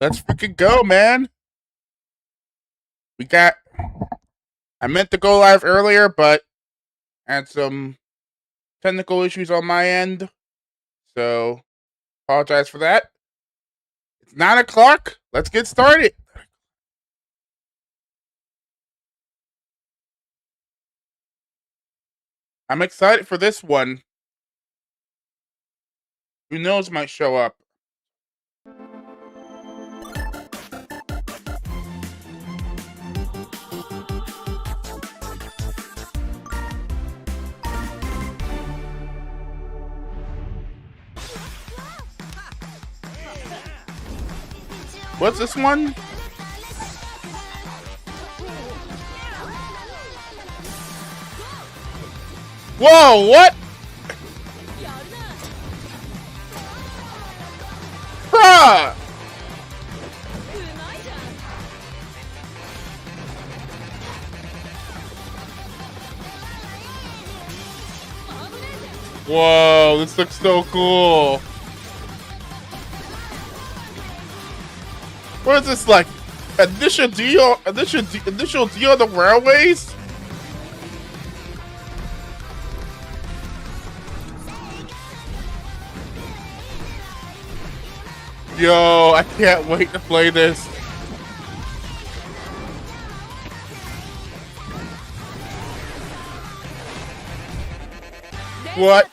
Let's freaking go, man. I meant to go live earlier, but I had some technical issues on my end. So, apologize for that. It's 9 o'clock. Let's get started. I'm excited for this one. Who knows might show up. What's this one? Whoa, what? Bruh! Whoa, this looks so cool. What is this, like initial deal on the railways? Yo, I can't wait to play this. What?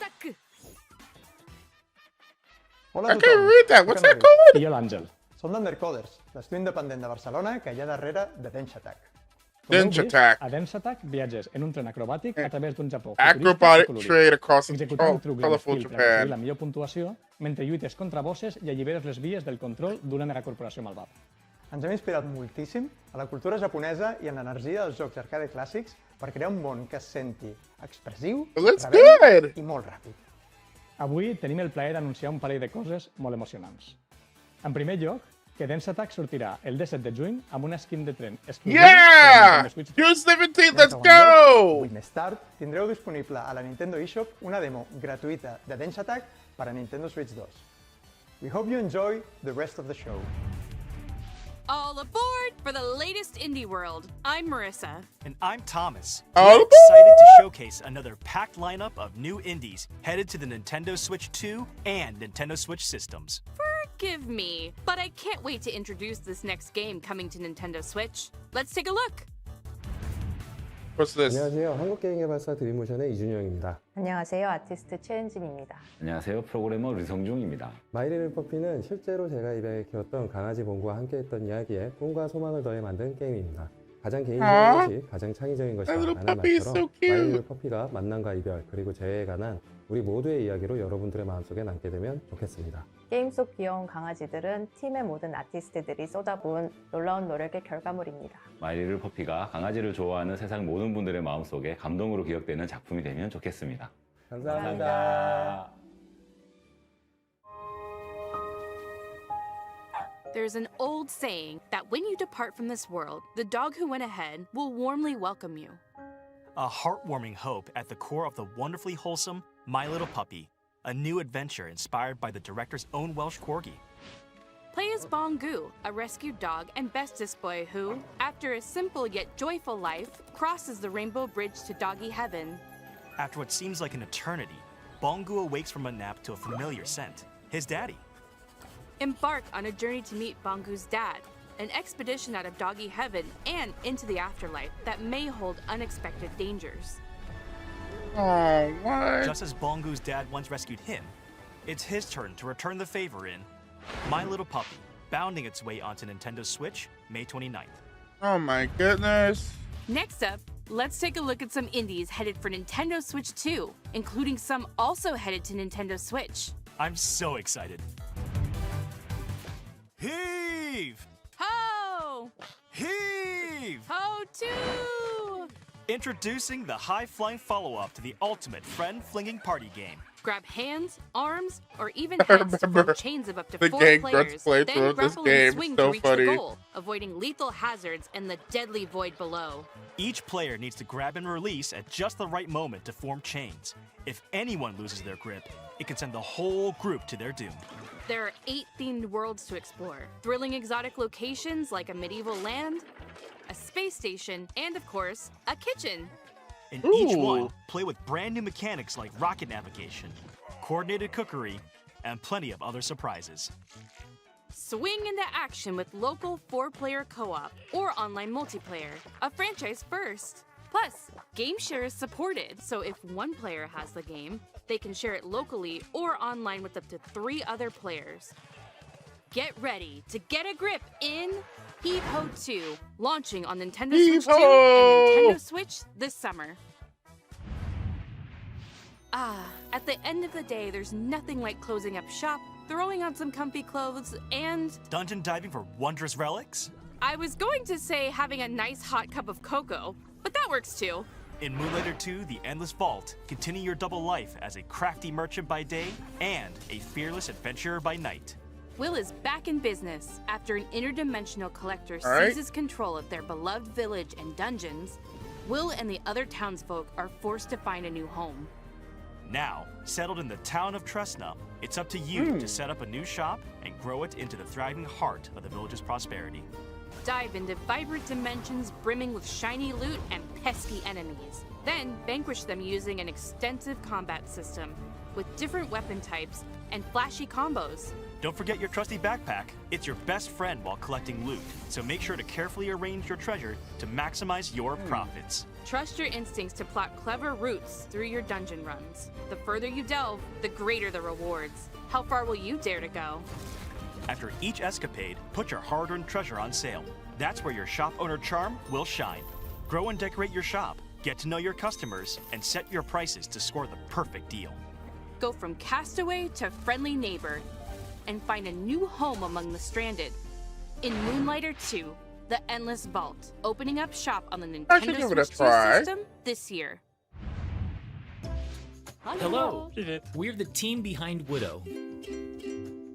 Hola I can't read that. What's that called? Jo l'Àngel. Som l'Undercoders, l'estudi independent de Barcelona que hi ha darrere de Dance Attack. Dance Attack. A Dance Attack viatges en un tren acrobàtic a través d'un Japó Acrobatic trade across executant trucs colorful d'estil per aconseguir Japan. la millor puntuació mentre lluites contra bosses i alliberes les vies del control d'una megacorporació malvada. Ens hem inspirat moltíssim a la cultura japonesa i en l'energia dels jocs arcade clàssics per crear un món que es senti expressiu, That's rebel good. i molt ràpid. Avui tenim el plaer d'anunciar un parell de coses molt emocionants. En primer lloc, que Dance Attack sortirà el 17 de juny amb una skin de tren exclusiva Yeah! per Switch. June 17th, let's En segon lloc, go! avui més tard tindreu disponible a la Nintendo eShop una demo gratuïta de Dance Attack per a Nintendo Switch 2. We hope you enjoy the rest of the show. All aboard for the latest indie world. I'm Marissa. And I'm Thomas. All We're excited to showcase another packed lineup of new indies headed to the Nintendo Switch 2 and Nintendo Switch systems. Forgive me, but I can't wait to introduce this next game coming to Nintendo Switch. Let's take a look. What's this? 안녕하세요. 한국게임개발사 드림모션의 이준영입니다. 안녕하세요. 아티스트 최은진입니다. 안녕하세요. 프로그래머 류성중입니다. 마이리를 퍼피는 실제로 제가 입양해 키웠던 강아지 봉구와 함께했던 이야기에 꿈과 소망을 더해 만든 게임입니다. 가장 개인적인 것이 가장 창의적인 것이다 My little 라는 puppy is 말처럼 so cute. 마이리를 퍼피가 만남과 이별 그리고 재해에 관한 우리 모두의 이야기로 여러분들의 마음속에 남게 되면 좋겠습니다. 게임 속 귀여운 강아지들은 팀의 모든 아티스트들이 쏟아부은 놀라운 노력의 결과물입니다. 마이리를 퍼피가 강아지를 좋아하는 세상 모든 분들의 마음속에 감동으로 기억되는 작품이 되면 좋겠습니다. 감사합니다. There's an old saying that when you depart from this world, the dog who went ahead will warmly welcome you. A heartwarming hope at the core of the wonderfully wholesome My Little Puppy, a new adventure inspired by the director's own Welsh corgi. Play as Bongu, a rescued dog and bestest boy who, after a simple yet joyful life, crosses the rainbow bridge to doggy heaven. After what seems like an eternity, Bongu awakes from a nap to a familiar scent, his daddy. Embark on a journey to meet Bongu's dad, an expedition out of doggy heaven and into the afterlife that may hold unexpected dangers. Oh, what? Just as Bongu's dad once rescued him, it's his turn to return the favor in My Little Puppy, bounding its way onto Nintendo Switch May 29th. Oh my goodness. Next up, let's take a look at some indies headed for Nintendo Switch 2, including some also headed to Nintendo Switch. I'm so excited. Heave! Ho! Heave! Ho too! Introducing the high-flying follow-up to the ultimate friend-flinging party game. Grab hands, arms, or even I heads to remember form chains of up to the 4 gang players, Grunts played then through this grapple game. and swing So to reach funny. the goal, avoiding lethal hazards and the deadly void below. Each player needs to grab and release at just the right moment to form chains. If anyone loses their grip, it can send the whole group to their doom. There are 8 themed worlds to explore, thrilling exotic locations like a medieval land, a space station, and of course, a kitchen. In each one, Ooh. play with brand new mechanics like rocket navigation, coordinated cookery, and plenty of other surprises. Swing into action with local 4-player co-op or online multiplayer, a franchise first. Plus, game share is supported, so if one player has the game, they can share it locally or online with up to 3 other players. Get ready to get a grip in Fyp 2, launching on Nintendo Switch 2 and Nintendo Switch this summer. At the end of the day, there's nothing like closing up shop, throwing on some comfy clothes, and Dungeon diving for wondrous relics? I was going to say having a nice hot cup of cocoa, but that works too. In Moonlighter 2, The Endless Vault, continue your double life as a crafty merchant by day and a fearless adventurer by night. Will is back in business after an interdimensional collector All right. seizes control of their beloved village and dungeons. Will and the other townsfolk are forced to find a new home. Now, settled in the town of Tresna, it's up to you to set up a new shop and grow it into the thriving heart of the village's prosperity. Dive into vibrant dimensions brimming with shiny loot and pesky enemies. Then vanquish them using an extensive combat system with different weapon types and flashy combos. Don't forget your trusty backpack. It's your best friend while collecting loot, so make sure to carefully arrange your treasure to maximize your profits. Trust your instincts to plot clever routes through your dungeon runs. The further you delve, the greater the rewards. How far will you dare to go? After each escapade, put your hard-earned treasure on sale. That's where your shop owner charm will shine. Grow and decorate your shop, get to know your customers, and set your prices to score the perfect deal. Go from castaway to friendly neighbor, and find a new home among the stranded. In Moonlighter 2, The Endless Vault, opening up shop on the I should Nintendo give it a Switch 2 try. system this year. Hello, we're the team behind Widow.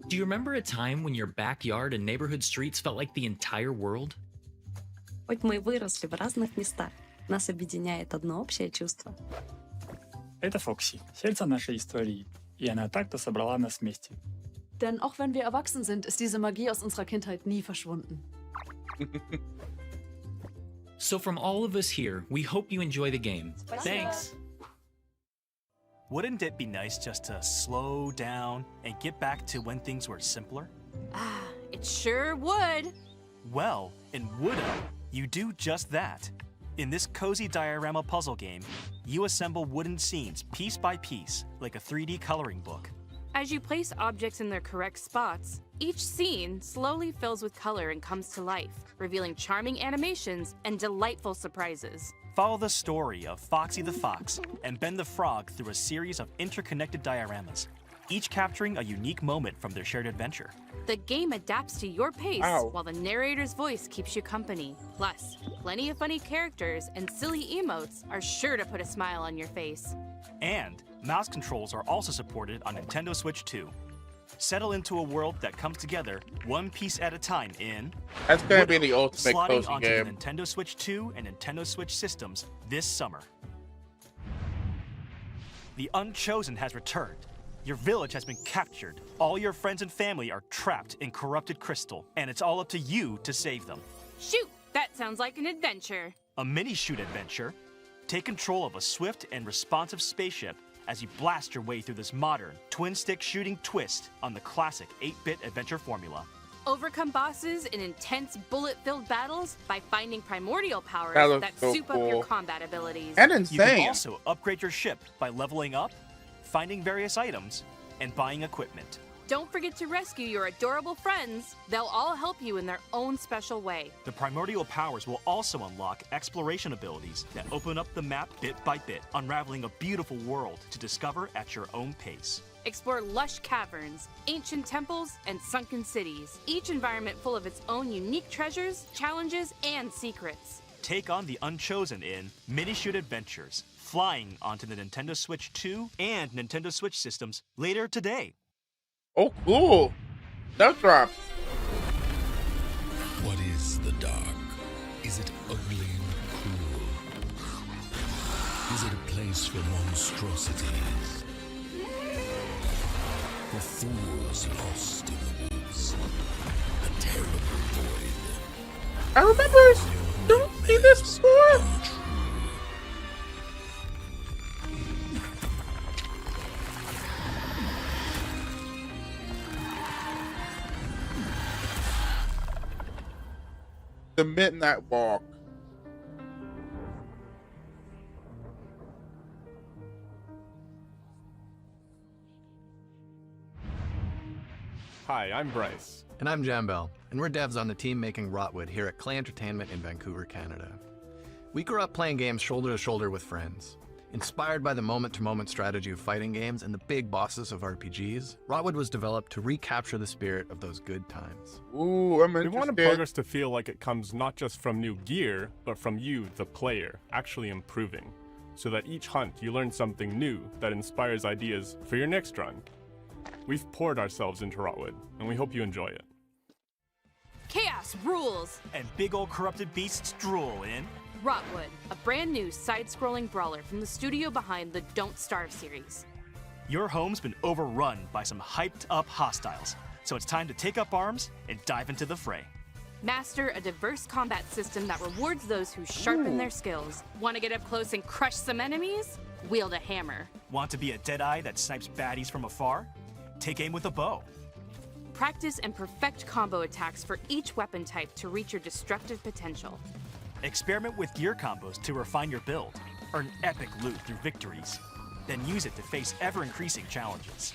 Do you remember a time when your backyard and neighborhood streets felt like the entire world? Хоть мы и выросли в разных местах, нас объединяет одно общее чувство. Это Фокси, сердце нашей истории, и она так-то собрала нас вместе. Denn auch wenn wir erwachsen sind, ist diese Magie aus unserer Kindheit nie verschwunden. So from all of us here, we hope you enjoy the game. Thanks! Wouldn't it be nice just to slow down and get back to when things were simpler? It sure would. Well, in Widow, you do just that. In this cozy diorama puzzle game, you assemble wooden scenes piece by piece, like a 3D coloring book. As you place objects in their correct spots, each scene slowly fills with color and comes to life, revealing charming animations and delightful surprises. Follow the story of Foxy the Fox and Ben the Frog through a series of interconnected dioramas, each capturing a unique moment from their shared adventure. The game adapts to your pace Ow. while the narrator's voice keeps you company. Plus, plenty of funny characters and silly emotes are sure to put a smile on your face. And mouse controls are also supported on Nintendo Switch 2. Settle into a world that comes together one piece at a time in That's gonna be the ultimate slotting cozy onto game. the Nintendo Switch 2 and Nintendo Switch systems this summer. The Unchosen has returned. Your village has been captured. All your friends and family are trapped in corrupted crystal, and it's all up to you to save them. Shoot, that sounds like an adventure. A mini-shoot adventure. Take control of a swift and responsive spaceship as you blast your way through this modern, twin-stick shooting twist on the classic 8-bit adventure formula. Overcome bosses in intense bullet-filled battles by finding primordial powers That looks that so soup up cool. your combat abilities. And You can insane. also upgrade your ship by leveling up, finding various items, and buying equipment. Don't forget to rescue your adorable friends. They'll all help you in their own special way. The primordial powers will also unlock exploration abilities that open up the map bit by bit, unraveling a beautiful world to discover at your own pace. Explore lush caverns, ancient temples, and sunken cities, each environment full of its own unique treasures, challenges, and secrets. Take on the Unchosen in Mini-Shoot Adventures, flying onto the Nintendo Switch 2 and Nintendo Switch systems later today. Oh, cool. Duck drop. What is the dark? Is it ugly and cruel? Is it a place for monstrosities? The fools lost in the woods. A terrible void. I remember don't see this before. The Midnight Walk. Hi, I'm Bryce. And I'm Jambel, and we're devs on the team making Rotwood here at Clay Entertainment in Vancouver, Canada. We grew up playing games shoulder to shoulder with friends. Inspired by the moment-to-moment strategy of fighting games and the big bosses of RPGs, Rotwood was developed to recapture the spirit of those good times. Ooh, I'm interested. We wanted progress to feel like it comes not just from new gear, but from you, the player, actually improving, so that each hunt you learn something new that inspires ideas for your next run. We've poured ourselves into Rotwood, and we hope you enjoy it. Chaos rules! And big old corrupted beasts drool in Rotwood, a brand new side-scrolling brawler from the studio behind the Don't Starve series. Your home's been overrun by some hyped-up hostiles, so it's time to take up arms and dive into the fray. Master a diverse combat system that rewards those who sharpen their skills. Want to get up close and crush some enemies? Wield a hammer. Want to be a deadeye that snipes baddies from afar? Take aim with a bow. Practice and perfect combo attacks for each weapon type to reach your destructive potential. Experiment with gear combos to refine your build. Earn epic loot through victories. Then use it to face ever-increasing challenges.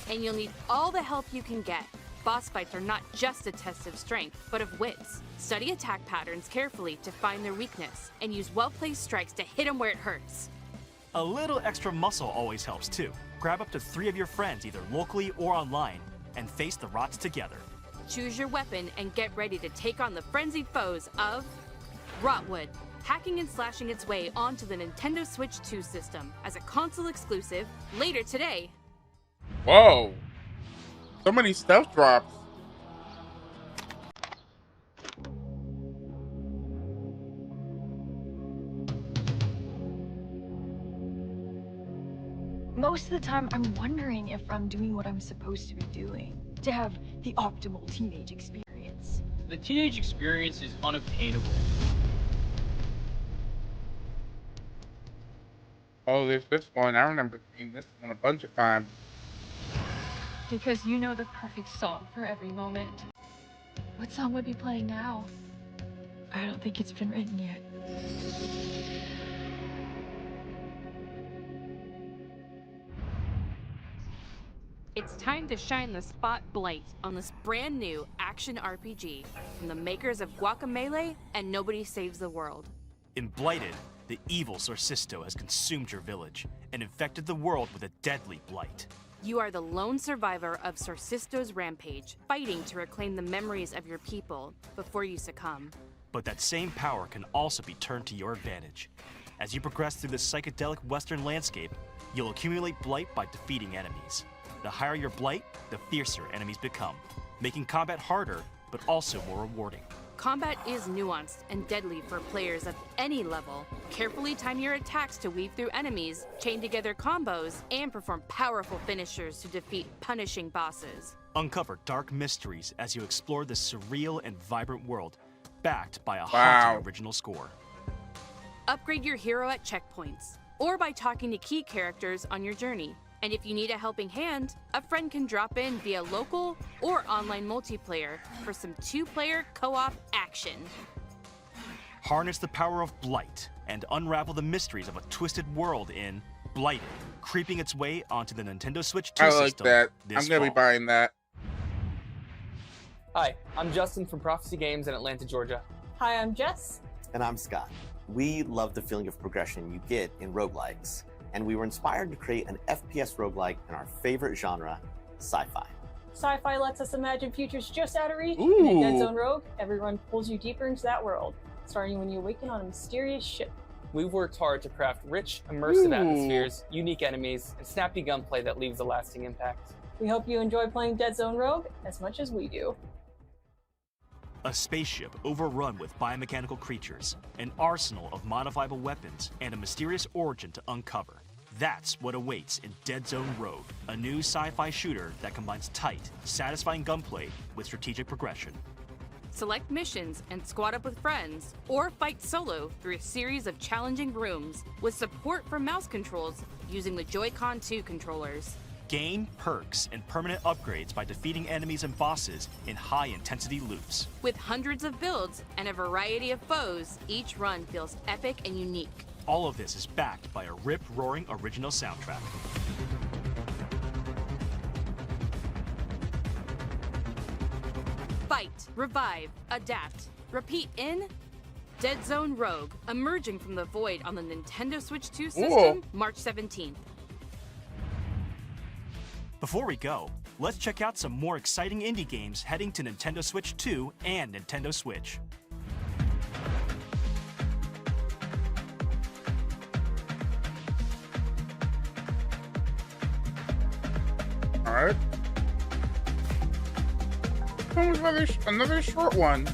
And you'll need all the help you can get. Boss fights are not just a test of strength, but of wits. Study attack patterns carefully to find their weakness, and use well-placed strikes to hit them where it hurts. A little extra muscle always helps too. Grab up to 3 of your friends either locally or online, and face the rots together. Choose your weapon and get ready to take on the frenzied foes of Rotwood, hacking and slashing its way onto the Nintendo Switch 2 system as a console exclusive later today. Whoa. So many stuff drops. Most of the time, I'm wondering if I'm doing what I'm supposed to be doing to have the optimal teenage experience. The teenage experience is unobtainable. Oh, there's this one. I remember seeing this one a bunch of times. Because you know the perfect song for every moment. What song would be playing now? I don't think it's been written yet. It's time to shine the spotlight on this brand new action RPG from the makers of Guacamelee and Nobody Saves the World. In Blighted, the evil Sorcisto has consumed your village and infected the world with a deadly blight. You are the lone survivor of Sorcisto's rampage, fighting to reclaim the memories of your people before you succumb. But that same power can also be turned to your advantage. As you progress through this psychedelic western landscape, you'll accumulate blight by defeating enemies. The higher your blight, the fiercer enemies become, making combat harder, but also more rewarding. Combat is nuanced and deadly for players of any level. Carefully time your attacks to weave through enemies, chain together combos, and perform powerful finishers to defeat punishing bosses. Uncover dark mysteries as you explore this surreal and vibrant world, backed by a haunting original score. Upgrade your hero at checkpoints, or by talking to key characters on your journey. And if you need a helping hand, a friend can drop in via local or online multiplayer for some 2-player co-op action. Harness the power of blight and unravel the mysteries of a twisted world in Blighted, creeping its way onto the Nintendo Switch 2 I like system that. this I'm gonna be fall. buying that. Hi, I'm Justin from Prophecy Games in Atlanta, Georgia. Hi, I'm Jess. And I'm Scott. We love the feeling of progression you get in roguelikes, and we were inspired to create an FPS roguelike in our favorite genre, sci-fi. Sci-fi lets us imagine futures just out of reach. Ooh. And in Dead Zone Rogue, everyone pulls you deeper into that world, starting when you awaken on a mysterious ship. We've worked hard to craft rich, immersive Ooh. atmospheres, unique enemies, and snappy gunplay that leaves a lasting impact. We hope you enjoy playing Dead Zone Rogue as much as we do. A spaceship overrun with biomechanical creatures, an arsenal of modifiable weapons, and a mysterious origin to uncover. That's what awaits in Dead Zone Rogue, a new sci-fi shooter that combines tight, satisfying gunplay with strategic progression. Select missions and squad up with friends, or fight solo through a series of challenging rooms with support for mouse controls using the Joy-Con 2 controllers. Gain perks and permanent upgrades by defeating enemies and bosses in high-intensity loops. With hundreds of builds and a variety of foes, each run feels epic and unique. All of this is backed by a rip-roaring original soundtrack. Fight, revive, adapt, repeat in Dead Zone Rogue, emerging from the void on the Nintendo Switch 2 system, March 17th. Before we go, let's check out some more exciting indie games heading to Nintendo Switch 2 and Nintendo Switch. Alright. Another short one.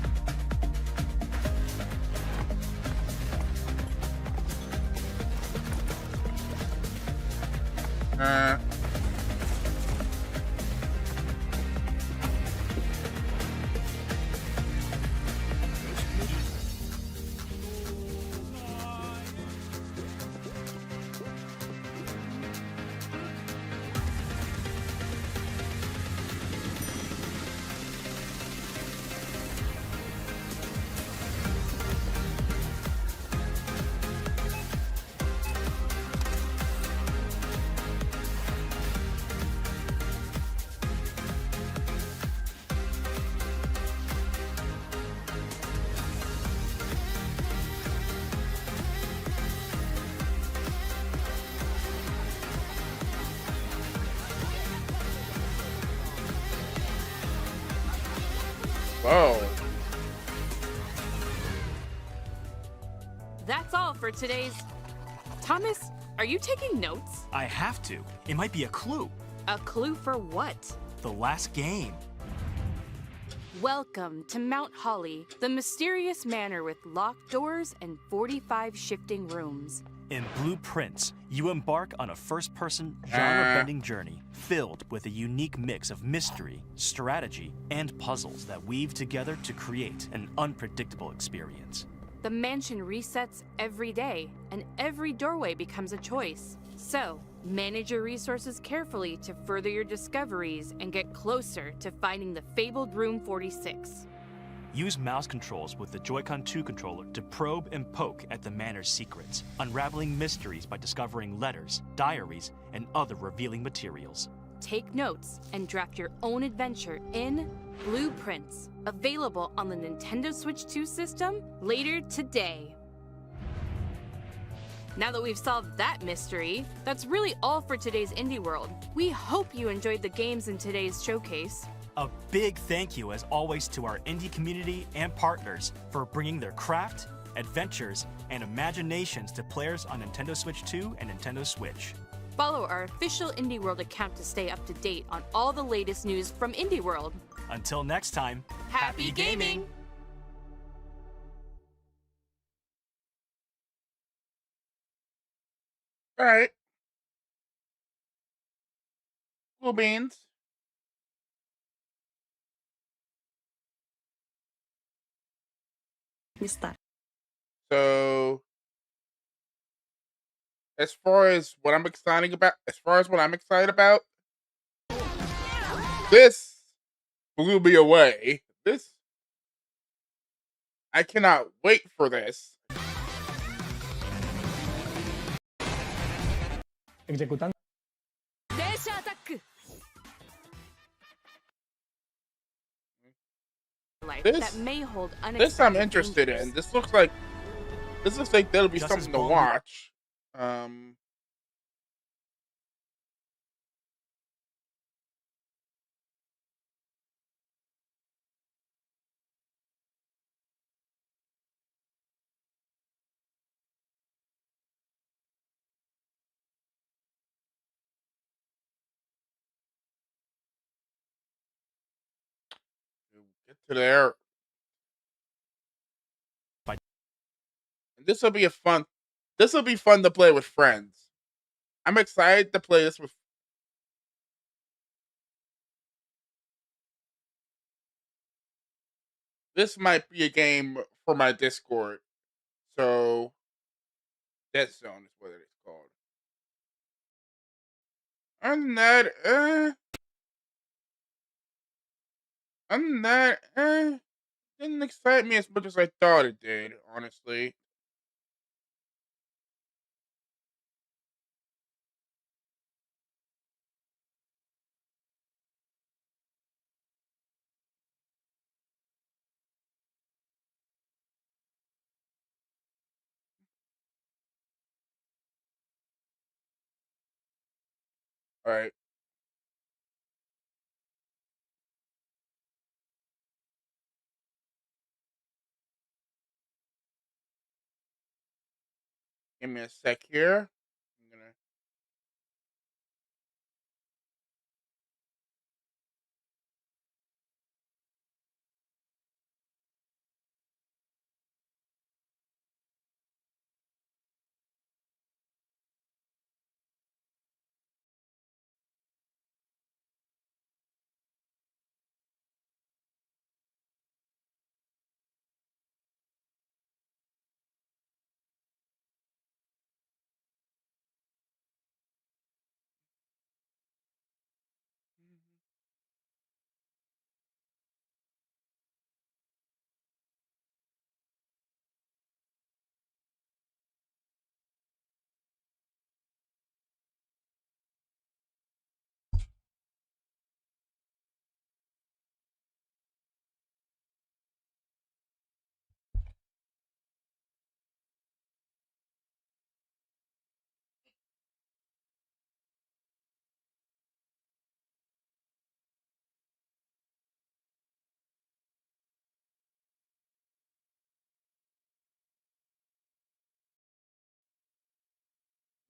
Whoa. That's all for today's... Thomas, are you taking notes? I have to. It might be a clue. A clue for what? The last game. Welcome to Mount Holly, the mysterious manor with locked doors and 45 shifting rooms. In Blueprints, you embark on a first-person, genre-bending journey filled with a unique mix of mystery, strategy, and puzzles that weave together to create an unpredictable experience. The mansion resets every day, and every doorway becomes a choice. So, manage your resources carefully to further your discoveries and get closer to finding the fabled Room 46. Use mouse controls with the Joy-Con 2 controller to probe and poke at the manor's secrets, unraveling mysteries by discovering letters, diaries, and other revealing materials. Take notes and draft your own adventure in Blueprints, available on the Nintendo Switch 2 system later today. Now that we've solved that mystery, that's really all for today's Indie World. We hope you enjoyed the games in today's showcase. A big thank you, as always, to our indie community and partners for bringing their craft, adventures, and imaginations to players on Nintendo Switch 2 and Nintendo Switch. Follow our official Indie World account to stay up to date on all the latest news from Indie World. Until next time, happy gaming! All right. Cool beans. So, as far as what I'm excited about, this blew me away. I cannot wait for this. Executant. That may hold This I'm interested in. This looks like that'll be something to watch. Get to there. This will be fun to play with friends. I'm excited to play this with. This might be a game for my Discord. So, Dead Zone is what it's called. Other than that, didn't excite me as much as I thought it did, honestly. Alright. Give me a sec here. I'm gonna.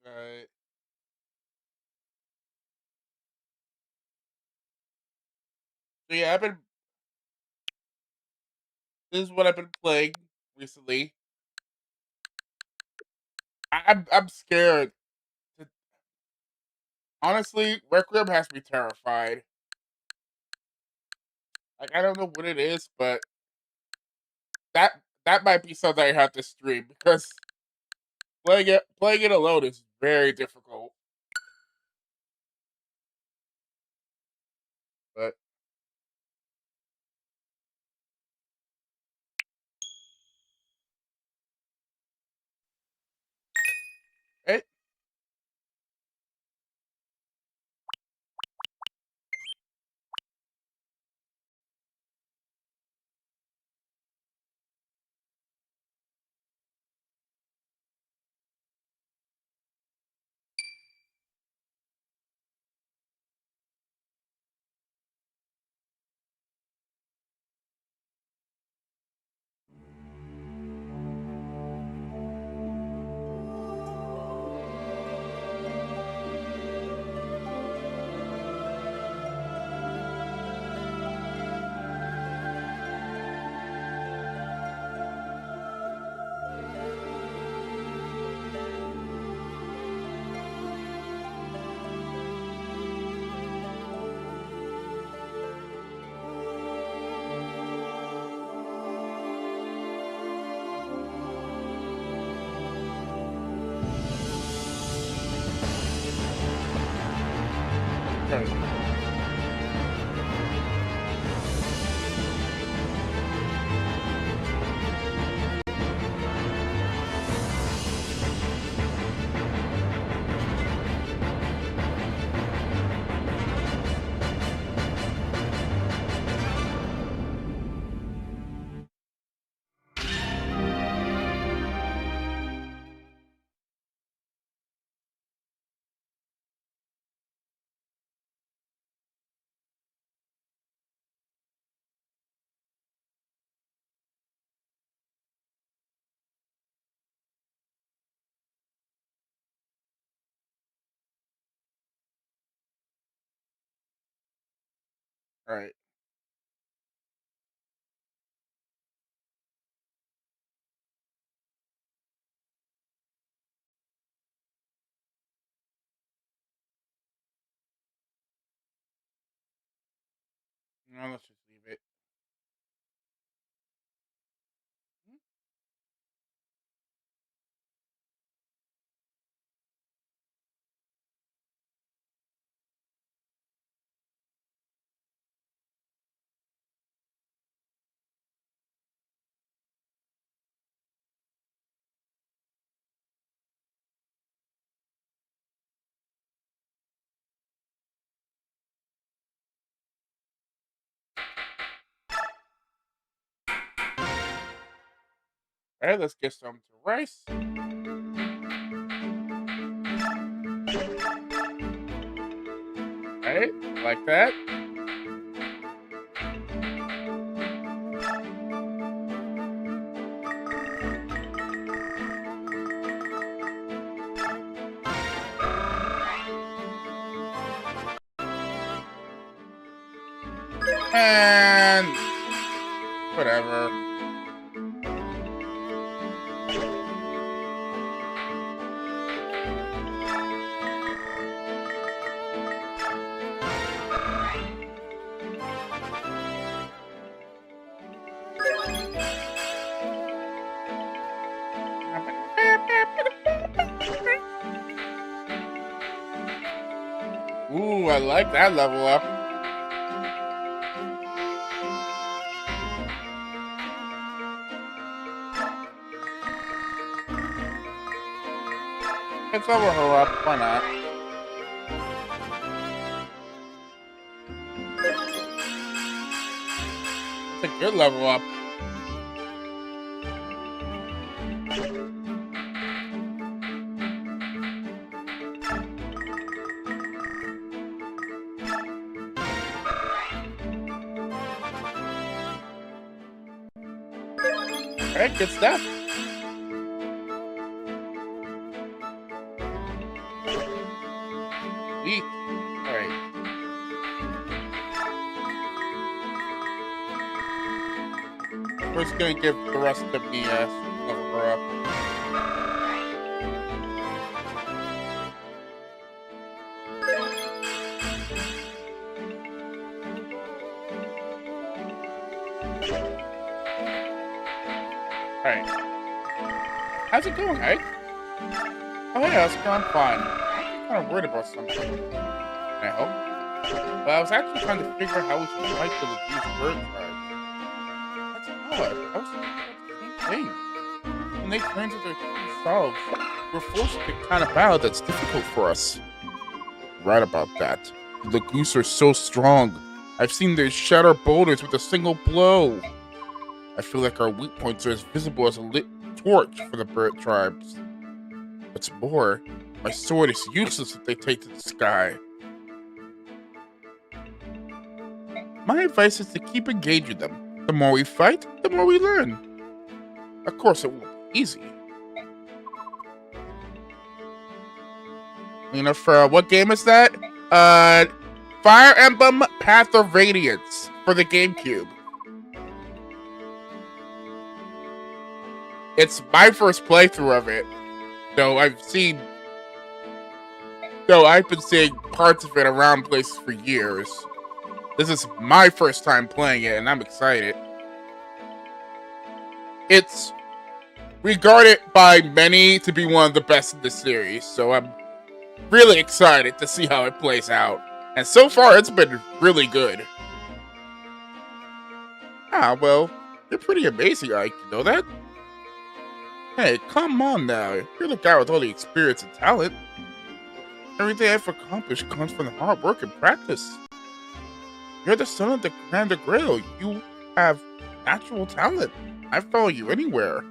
Alright. So yeah, this is what I've been playing recently. I'm scared. Honestly, Requiem has me terrified. Like, I don't know what it is, but that might be something I have to stream because playing it alone is very difficult. But it. Alright. No, let's just leave it. All right, let's get some to rice. All right, like that. And whatever. Ooh, I like that level up. Let's level her up, why not? It's a good level up. Alright, good stuff. Sweet. Alright. We're just gonna give the rest of the level her up. Alright. How's it going, Ike? Oh, hey, how's it going? Fine. I'm kind of worried about something. Can I help? But I was actually trying to figure out how we should fight the reduced bird tribes. That's odd. I was thinking about the same thing. When they transit their themselves, we're forced to pick kind of battle that's difficult for us. Right about that. The goose are so strong. I've seen they shatter boulders with a single blow. I feel like our weak points are as visible as a lit torch for the bird tribes. What's more, my sword is useless if they take to the sky. My advice is to keep engaging them. The more we fight, the more we learn. Of course, it won't be easy. You know, for what game is that? Fire Emblem Path of Radiance for the GameCube. It's my first playthrough of it, though I've been seeing parts of it around places for years. This is my first time playing it, and I'm excited. It's regarded by many to be one of the best in the series, so I'm really excited to see how it plays out. And so far, it's been really good. Ah, well, you're pretty amazing, Ike. You know that? Hey, come on now. You're the guy with all the experience and talent. Everything I've accomplished comes from the hard work and practice. You're the son of the Commander Grail. You have natural talent. I follow you anywhere.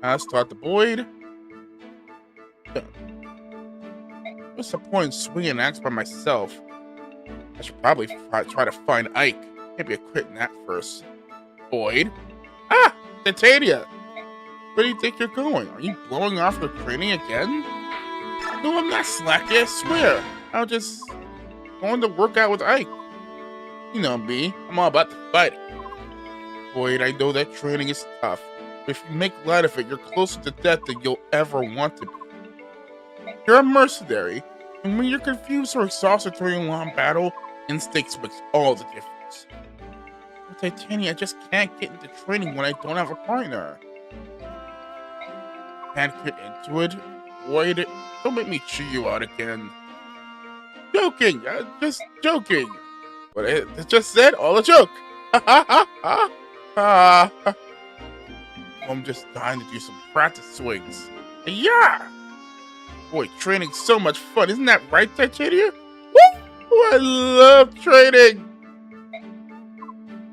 Now start the void. What's the point in swinging an axe by myself? I should probably try to find Ike. Maybe I quit that first. Void? Ah! Titania! Where do you think you're going? Are you blowing off the training again? No, I'm not slacky, I swear. I'm just going to work out with Ike. You know me, I'm all about the fighting. Void, I know that training is tough, but if you make light of it, you're closer to death than you'll ever want to be. You're a mercenary, And when you're confused or exhausted during a long battle, instincts makes all the difference. With Titania, I just can't get into training when I don't have a partner. Can't get into it? Avoid it. Don't make me chew you out again. Joking! Just joking! What I just said, all a joke! Ha ha ha ha! Ha! I'm just dying to do some practice swings. Yeah! Boy, training's so much fun, isn't that right, Titania? Woo! I love training!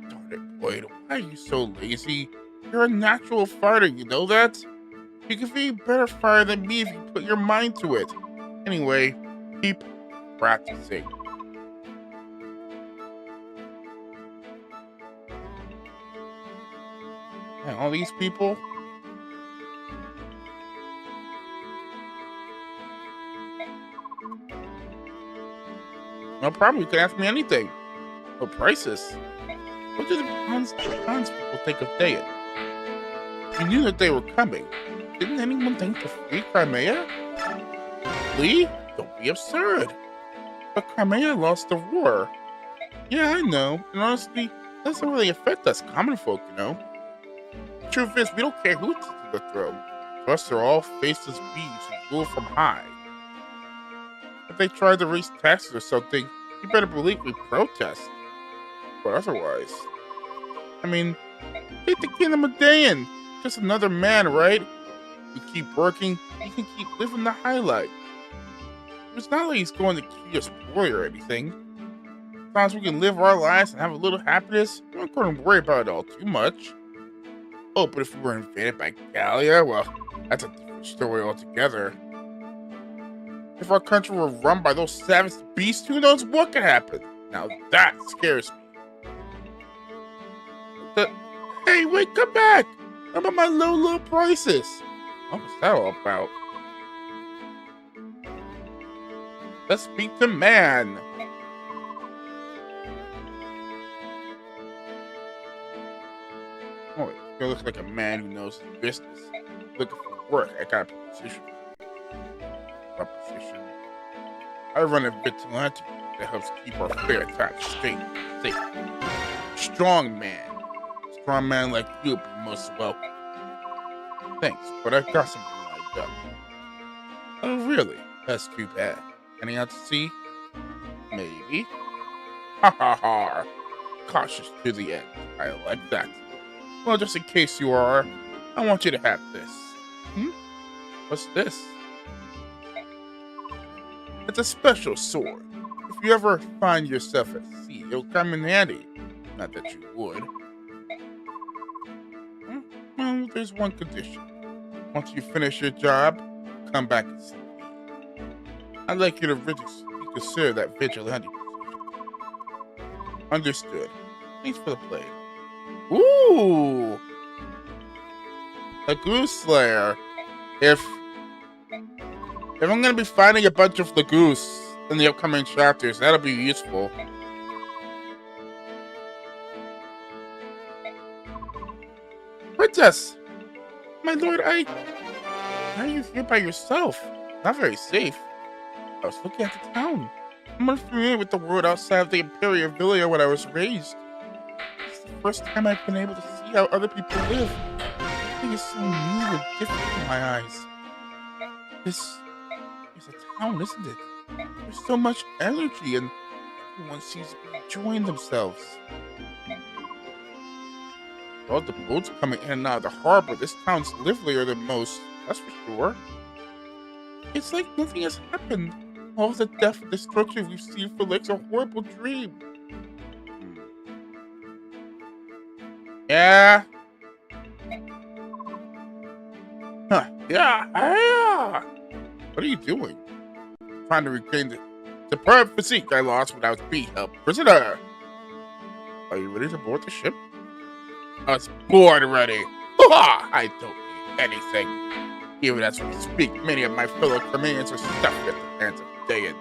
Darn it, Boyd, why are you so lazy? You're a natural fighter, you know that? You can be a better fighter than me if you put your mind to it. Anyway, keep practicing. And all these people? No problem, you can ask me anything. What prices? What do the townspeople think of Dayan? We knew that they were coming. Didn't anyone think to free Crimea? Lee? Don't be absurd. But Crimea lost the war. Yeah, I know. And honestly, that doesn't really affect us common folk, you know. The truth is, we don't care who sits on the throne. For us, they're all faceless beings who rule from high. If they try to raise taxes or something, you better believe we protest. But otherwise, I mean, take the kingdom of Dayan. Just another man, right? We keep working, we can keep living the highlight. It's not like he's going to keep us poor or anything. As long as we can live our lives and have a little happiness, we're not going to worry about it all too much. Oh, but if we were invaded by Gallia, well, that's a different story altogether. If our country were run by those savage beasts, who knows what could happen? Now that scares me. Hey, wait, come back! How about my low prices? What was that all about? Let's speak to man. Oh, you look like a man who knows his business. Looking for work, I got a position. I run a vigilante that helps keep our fair tax state safe. Strong man. Strong man like you would be most welcome. Thanks, but I got something lined up. Oh, really? That's too bad. Any out to see? Maybe. Ha ha ha. Cautious to the end. I like that. Well, just in case you are, I want you to have this. What's this? It's a special sword. If you ever find yourself at sea, it'll come in handy. Not that you would. Well, there's one condition. Once you finish your job, come back and see me. I'd like you to reconsider that vigilante position. Understood. Thanks for the play. Ooh! A Goose Slayer. If I'm gonna be finding a bunch of Lagoose in the upcoming chapters, that'll be useful. Princess! My lord, why are you here by yourself? Not very safe. I was looking at the town. I'm unfamiliar with the world outside of the Imperial Villa where I was raised. It's the first time I've been able to see how other people live. Everything is so new and different in my eyes. This is a town, isn't it? There's so much energy and everyone seems to be enjoying themselves. All the boats coming in and out of the harbor, this town's livelier than most, that's for sure. It's like nothing has happened. All the death and destruction we've seen feel like a horrible dream. Yeah. Huh. Yeah. What are you doing? Trying to regain the superb physique I lost when I was being held prisoner. Are you ready to board the ship? I was bored already. I don't need anything. Even as we speak, many of my fellow Crimeans are stuck at the hands of Dayan.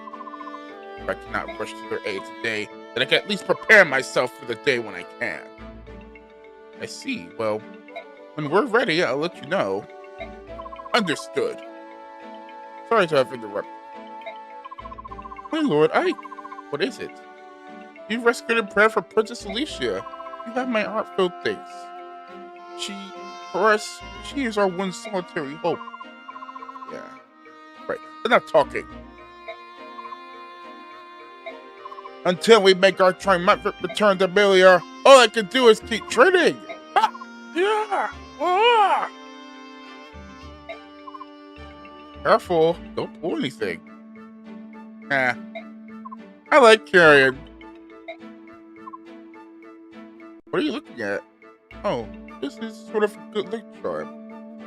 If I cannot rush to their aid today, then I can at least prepare myself for the day when I can. I see. Well, when we're ready, I'll let you know. Understood. Sorry to have interrupted. My lord, what is it? You rescued a prayer for Princess Alicia. You have my heartfelt thanks. For us, she is our one solitary hope. Yeah. Right. Enough talking. Until we make our triumphant return to Melia, all I can do is keep training. Ah! Yeah! Ah! Careful, don't pull anything. I like carrying. What are you looking at? Oh, this is sort of a good luck charm.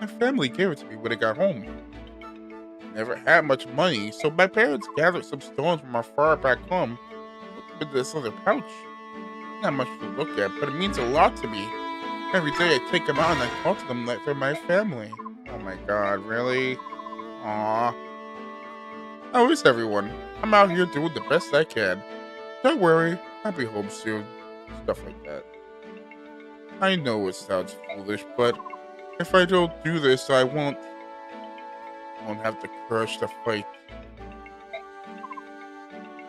My family gave it to me when I got home. Never had much money, so my parents gathered some stones from our far back home and put them in this other pouch. Not much to look at, but it means a lot to me. Every day I take them out and I talk to them like they're my family. Oh my god, really? Aww. How is everyone? I'm out here doing the best I can. Don't worry, I'll be home soon. Stuff like that. I know it sounds foolish, but if I don't do this, I won't have the courage to fight.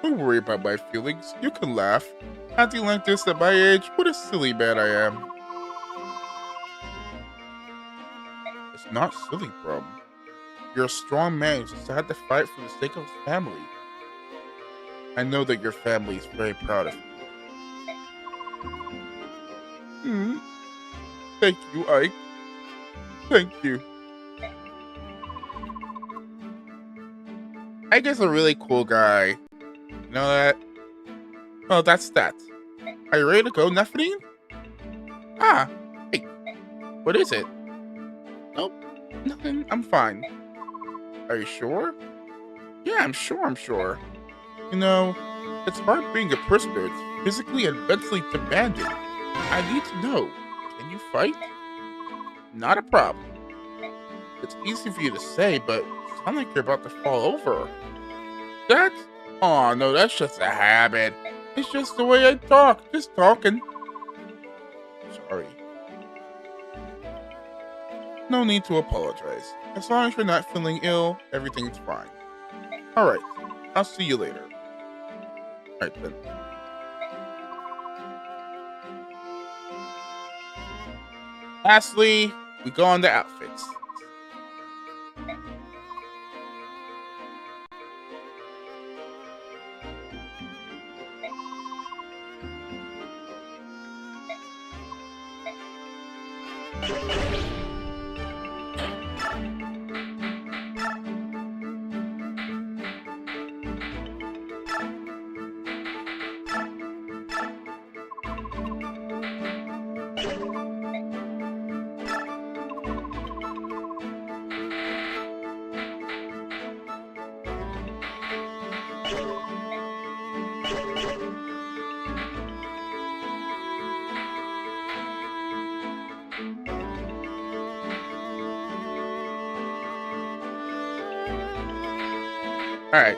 Don't worry about my feelings. You can laugh. Acting like this at my age, what a silly man I am. It's not silly, bro. You're a strong man who decided to fight for the sake of his family. I know that your family is very proud of you. Thank you, Ike. Thank you. Ike is a really cool guy. You know that? Well, that's that. Are you ready to go, Nephilim? Hey. What is it? Nope. Nothing. I'm fine. Are you sure? Yeah, I'm sure. You know, it's hard being a prisoner. It's physically and mentally demanding. I need to know. Can you fight? Not a problem. It's easy for you to say, but you sound like you're about to fall over. Oh no, that's just a habit. It's just the way I talk. Just talking. Sorry. No need to apologize. As long as you're not feeling ill, everything's fine. Alright, I'll see you later. Alright then. Lastly, we go on to outfits. Alright.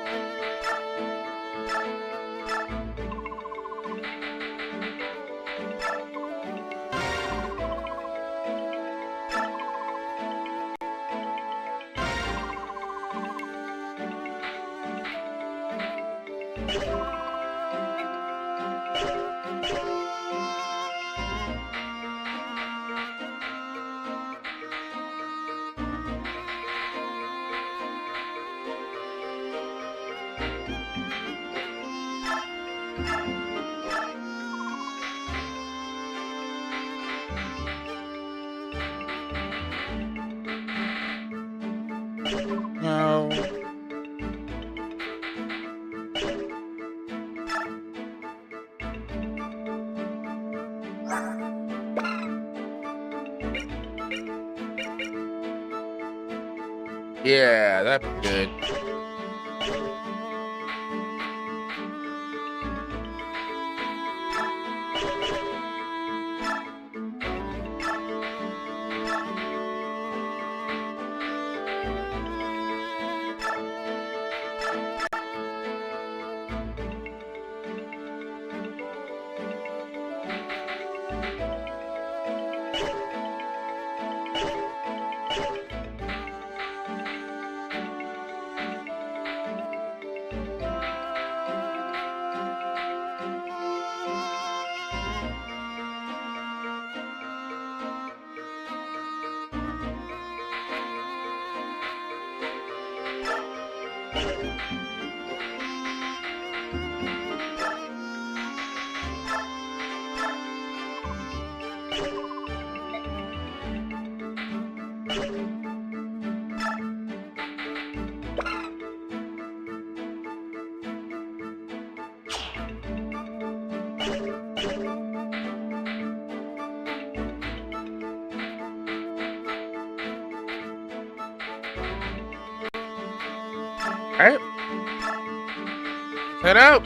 No. Yeah, that'd be good. head out.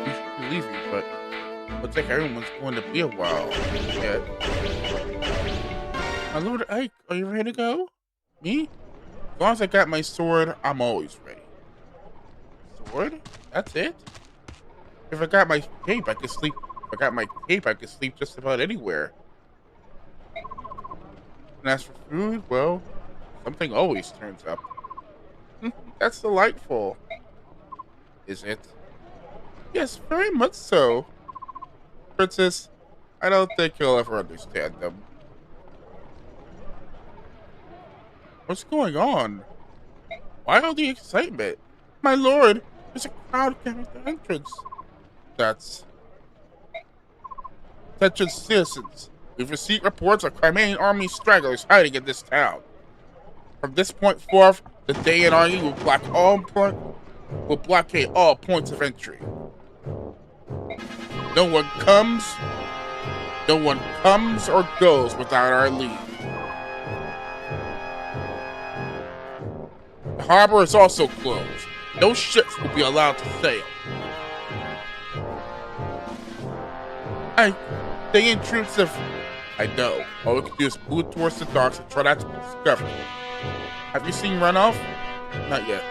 We should be leaving, but looks like everyone's going to be a while yet. My Lord Ike, are you ready to go? Me? As long as I got my sword, I'm always ready. Sword? That's it? If I got my cape, I could sleep. If I got my cape, I could sleep just about anywhere. And as for food, well, something always turns up. That's delightful. Is it? Yes, very much so. Princess, I don't think you'll ever understand them. What's going on? Why all the excitement? My lord, there's a crowd gathering at the entrance. That's... Attention citizens. We've received reports of Crimean army stragglers hiding in this town. From this point forth, the Dayan army will blockade all points of entry. No one comes or goes without our leave. The harbor is also closed. No ships will be allowed to sail. Dayan troops have... I know. All we can do is move towards the docks and try not to be discovered. Have you seen Runoff? Not yet.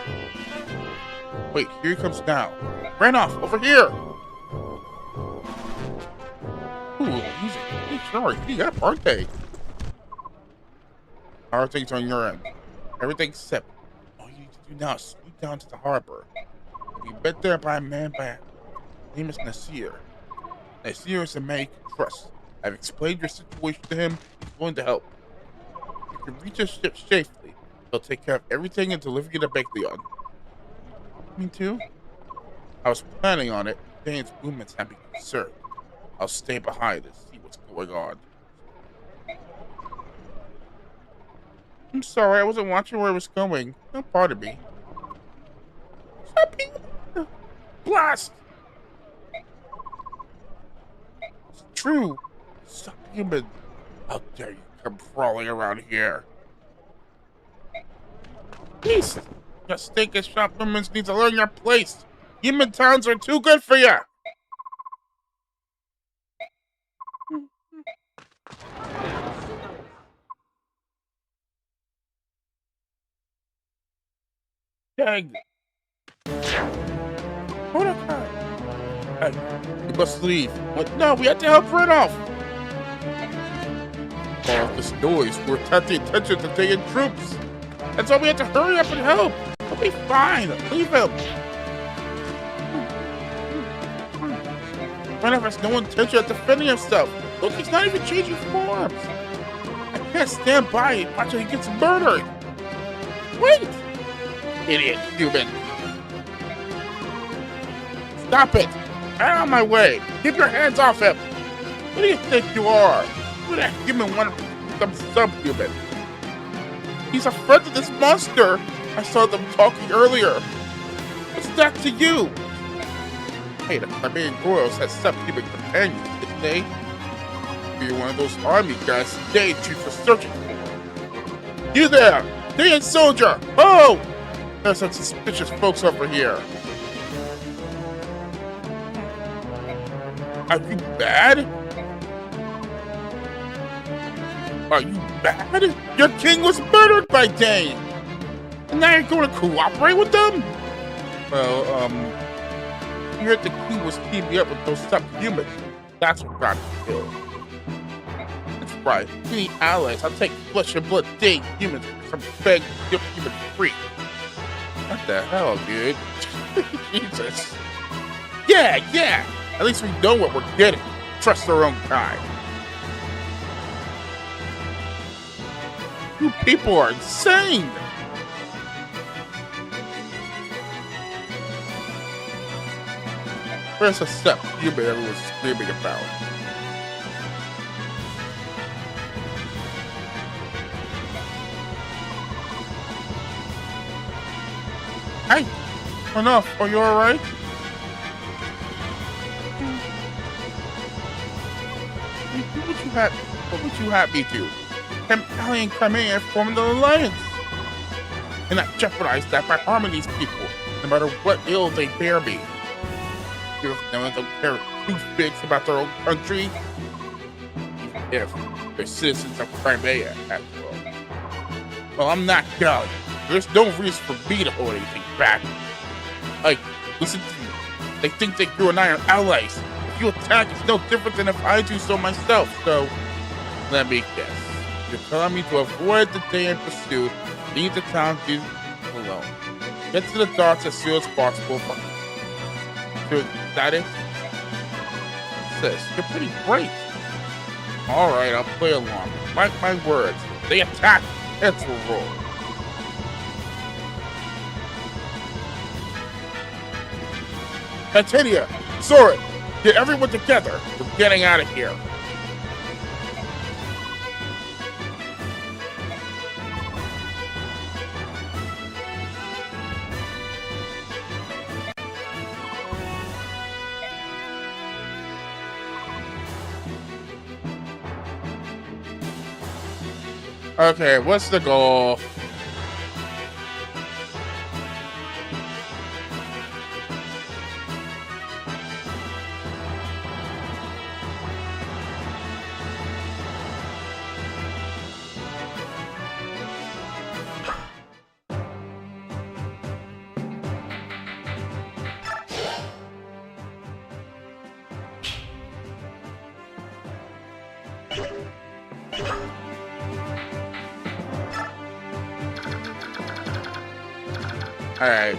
Wait, here he comes now. Runoff, over here! Ooh, he's sure. He got a birthday. How are things on your end? Everything's set. All you need to do now is sneak down to the harbor. You'll be met there by a man by his name is Nasir. Nasir is a man you can trust. I've explained your situation to him. He's willing to help. If you can reach his ship safely, he'll take care of everything and deliver you to Bekleon. Me too? I was planning on it. Dayan's movements have me concerned. I'll stay behind and see what's going on. I'm sorry, I wasn't watching where it was going. No part of me. Blast! It's true. Subhuman. How dare you come crawling around here? Beast! Your stinking shopwomen need to learn your place. Human towns are too good for you. Dang. Mordecai. You must leave. What? No, we have to help Runoff. All this noise, we're attracting attention to Dayan troops. That's why we have to hurry up and help. He'll be fine. Leave him. Runoff has no intention of defending himself. Look, he's not even changing forms. I can't stand by and watch he gets murdered. Wait! Idiot human. Stop it! Out of my way! Keep your hands off him! What do you think you are? Who the human want to become subhuman? He's a friend of this monster! I saw them talking earlier. What's that to you? Hey, the Crimean Royals had subhuman companions, didn't they? You're one of those army guys Dayan chiefs were searching for. You there! Dayan soldier! Oh! There's some suspicious folks over here. Are you bad? Are you bad? Your king was murdered by Dayan! And now you're going to cooperate with them? Well, you heard the king was teaming me up with those subhumans. That's what got me killed. That's right. We need allies. I'll take flesh and blood Dayan humans from beg human free. What the hell, dude? Jesus. Yeah. At least we know what we're getting. Trust our own kind. You people are insane. Where's the step human everyone's screaming about? Hey, enough. Are you alright? happy to? Alien Crimea formed an alliance. And not jeopardize that by harming these people, no matter what ill they bear me. If no one don't care two figs about their own country, if they're citizens of Crimea, after all. Well, I'm not God. There's no reason for me to hold anything back. Like, listen to me. They think that you and I are allies. If you attack, it's no different than if I do so myself. So, let me guess. You're telling me to avoid the day in pursuit, leave the town alone. Get to the docks as soon as possible. So, is that it? Sis, you're pretty bright. Alright, I'll play along. Mark my words. They attack, heads will roll. Titania, Sora, get everyone together. We're getting out of here. Okay, what's the goal? All right.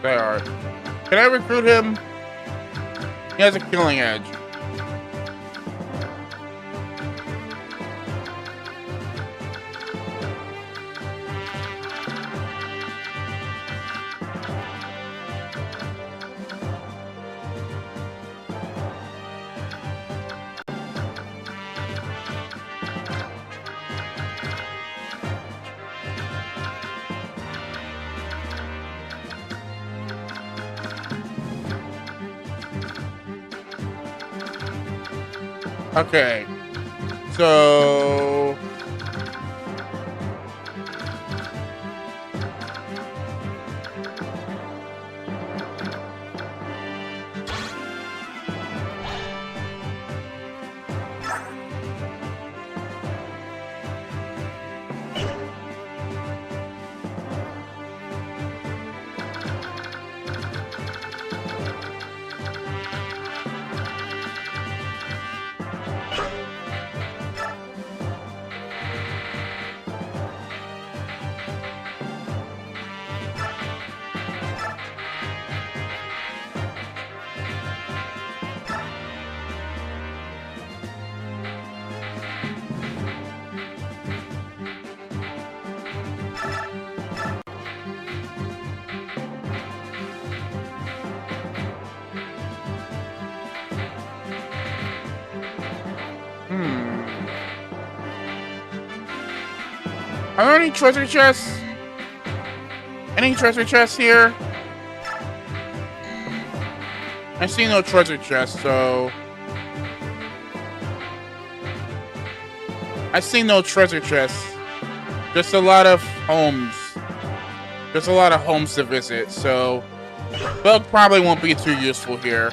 They are. Can I recruit him? He has a killing edge. Okay, so are there any treasure chests? Any treasure chests here? I see no treasure chests, so I see no treasure chests. Just a lot of homes. Just a lot of homes to visit, so Bug probably won't be too useful here.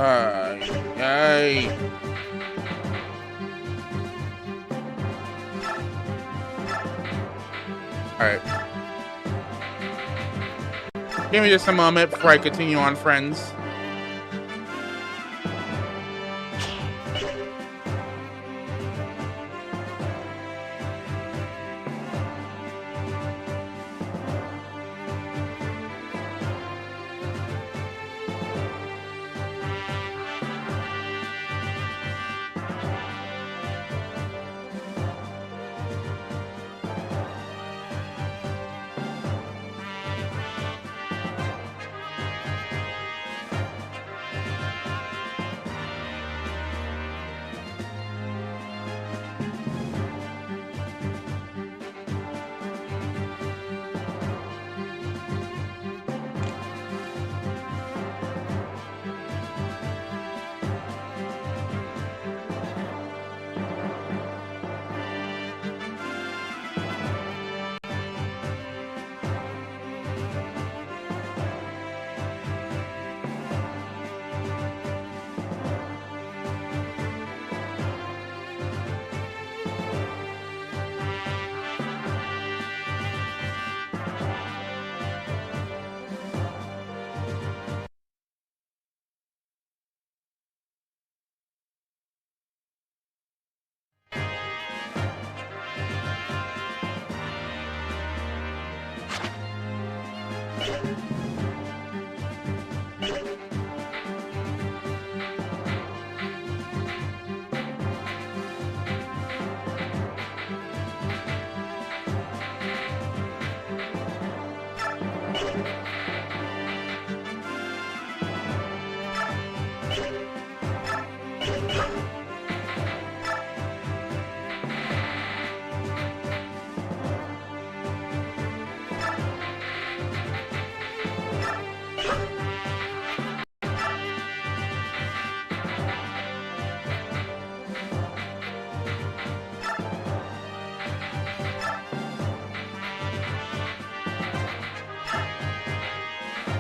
Yay. Alright. Give me just a moment before I continue on, friends.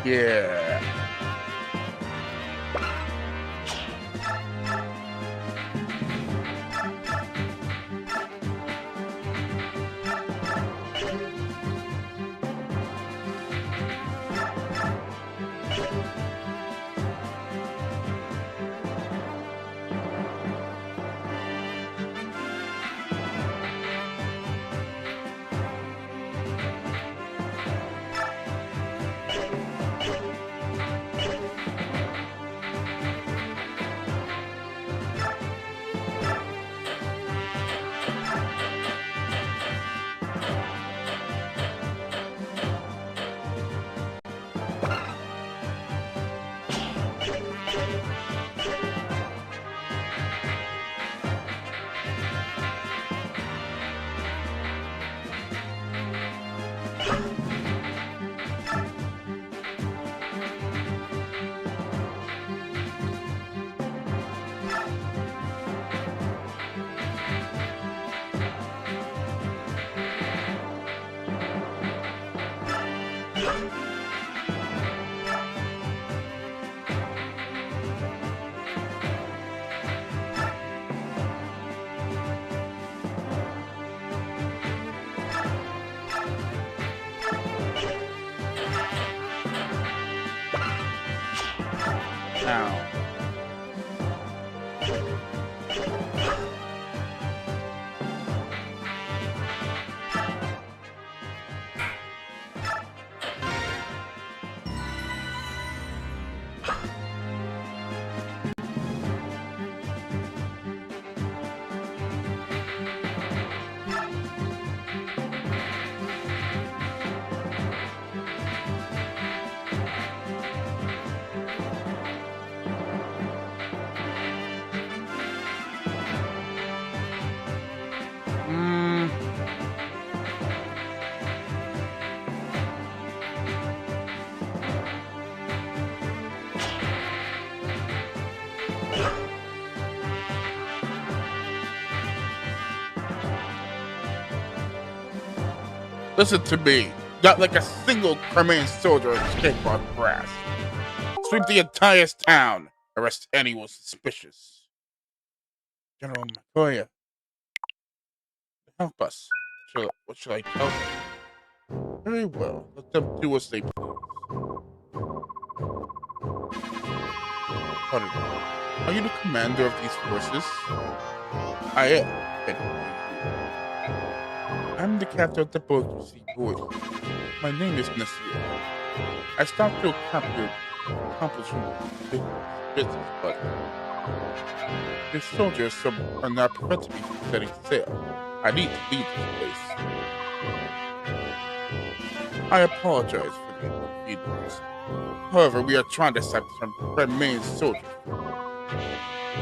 Yeah. Now. Listen to me. Not like a single Crimean soldier escaped on grass. Sweep the entire town. arrest anyone suspicious. General McCoy, help us. What should I tell them? Very well. Let them do as they please. Pardon me. Are you the commander of these forces? I am. I'm the captain of the boat you see boys. My name is Nasir. I stopped to accomplish business, but the soldiers are not preventing me from setting sail. I need to leave this place. I apologize for the inconvenience. However, we are trying to stop some remain soldiers.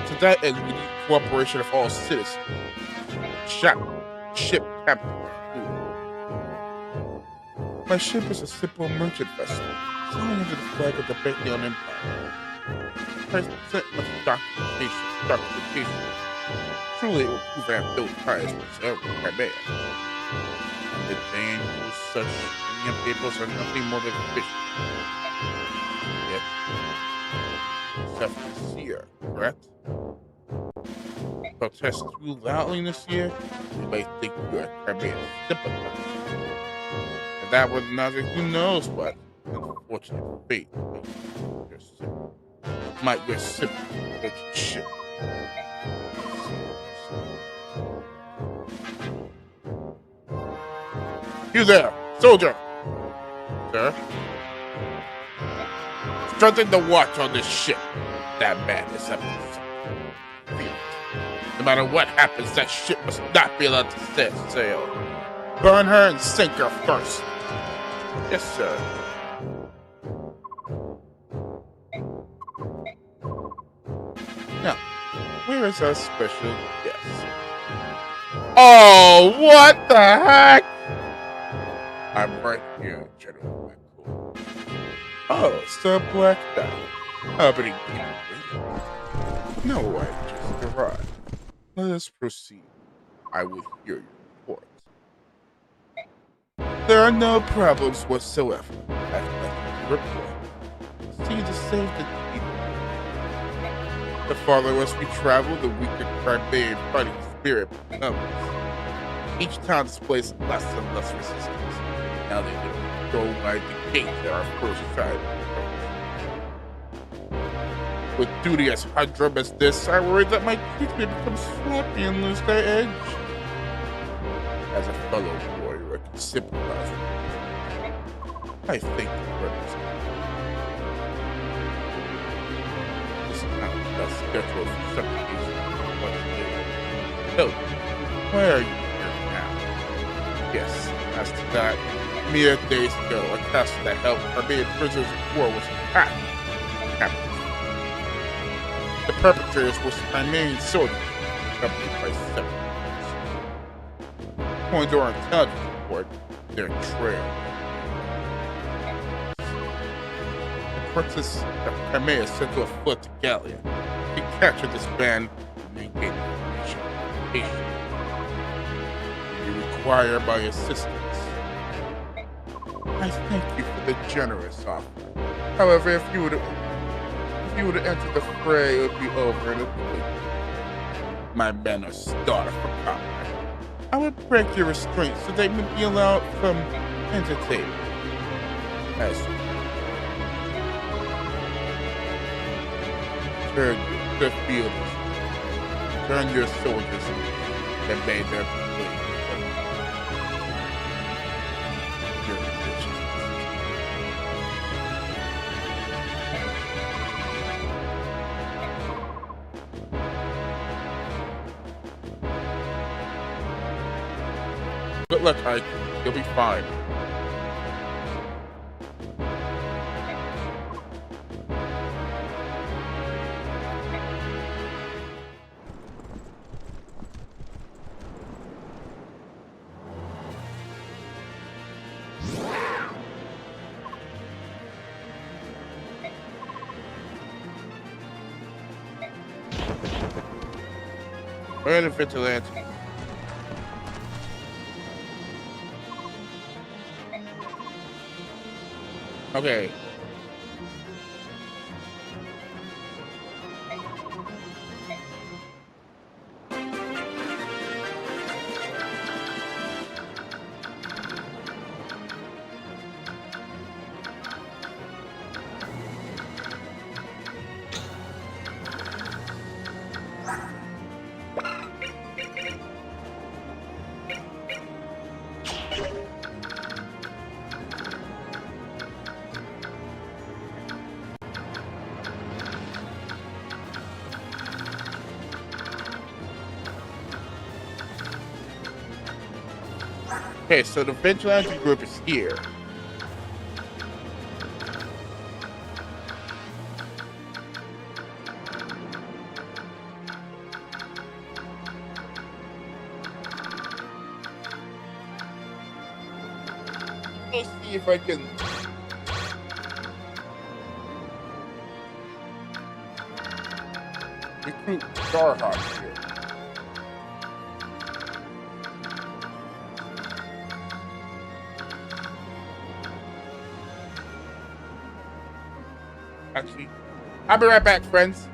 To that end, we need cooperation of all citizens. Ship captain. My ship is a simple merchant vessel, sailing under the flag of the Bethlehem Empire. I sent much documentation. Truly, it will prove I have no ties whatsoever with Crimea. The dangers such Indian peoples are nothing more than fish. Yet, except this year, correct? Protest too loudly this year, you might think you are Crimea sympathizer. And that was another who knows what unfortunate fate might your sympathy ship. You there, soldier! Sir? Strengthen the watch on this ship. That man is up to something. No matter what happens, that ship must not be allowed to set sail. Burn her and sink her first. Yes, sir. Now, where is our special guest? Oh, what the heck? I'm right here, General McCoy. Oh, Sir Black Dot. How many people waiting? No, I just arrived. Let us proceed. I will hear your report. There are no problems whatsoever. I've left the report. See to save the people. The farther west we travel, the weaker barbarian fighting spirit becomes. Each town displays less and less resistance. Now they will go wide the gate at our first tribe. With duty as hard as this, I worry that my kids may become sloppy and lose their edge. As a fellow warrior, I can sympathize with you. I think the rebels. This town does schedule for supplication once a day. So, why are you here now? Yes, as to that, mere days ago, a task that helped Armenian prisoners of war was attacked. The perpetrators were Armenian soldiers, accompanied by separatists. According to our intelligence report, their trail. The Princess of Crimea sent to a fleet to Gallia. He captured this band and maintained information. You require my assistance. I thank you for the generous offer. However, if you would have entered the fray, it would be over in a blink. My men are starved for combat. I would break your restraints so they would be allowed from entertainment. As turn your fielders, turn your soldiers, and made their place. Good luck, Ike. You'll be fine. Where are the vigilantes? Okay. Okay, so the vigilante group is here. Let's see if I can recruit Starhawk here. Actually, I'll be right back, friends.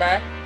back.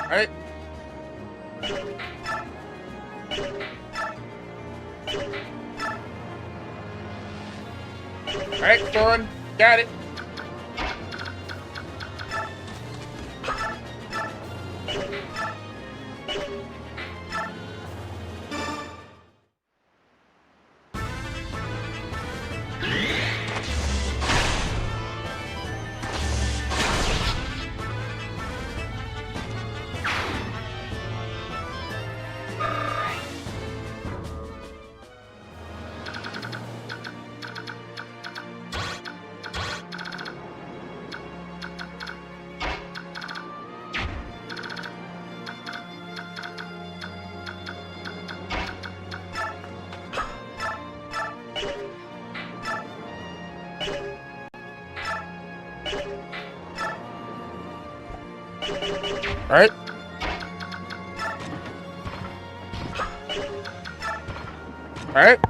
Alright. Alright, Thorin. Got it. Alright. Alright.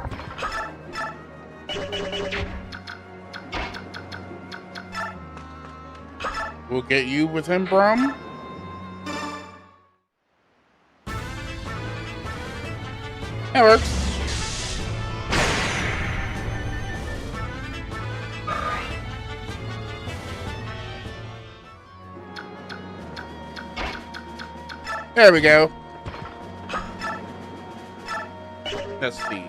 We'll get you with him, Brom. That works. There we go. Let's see.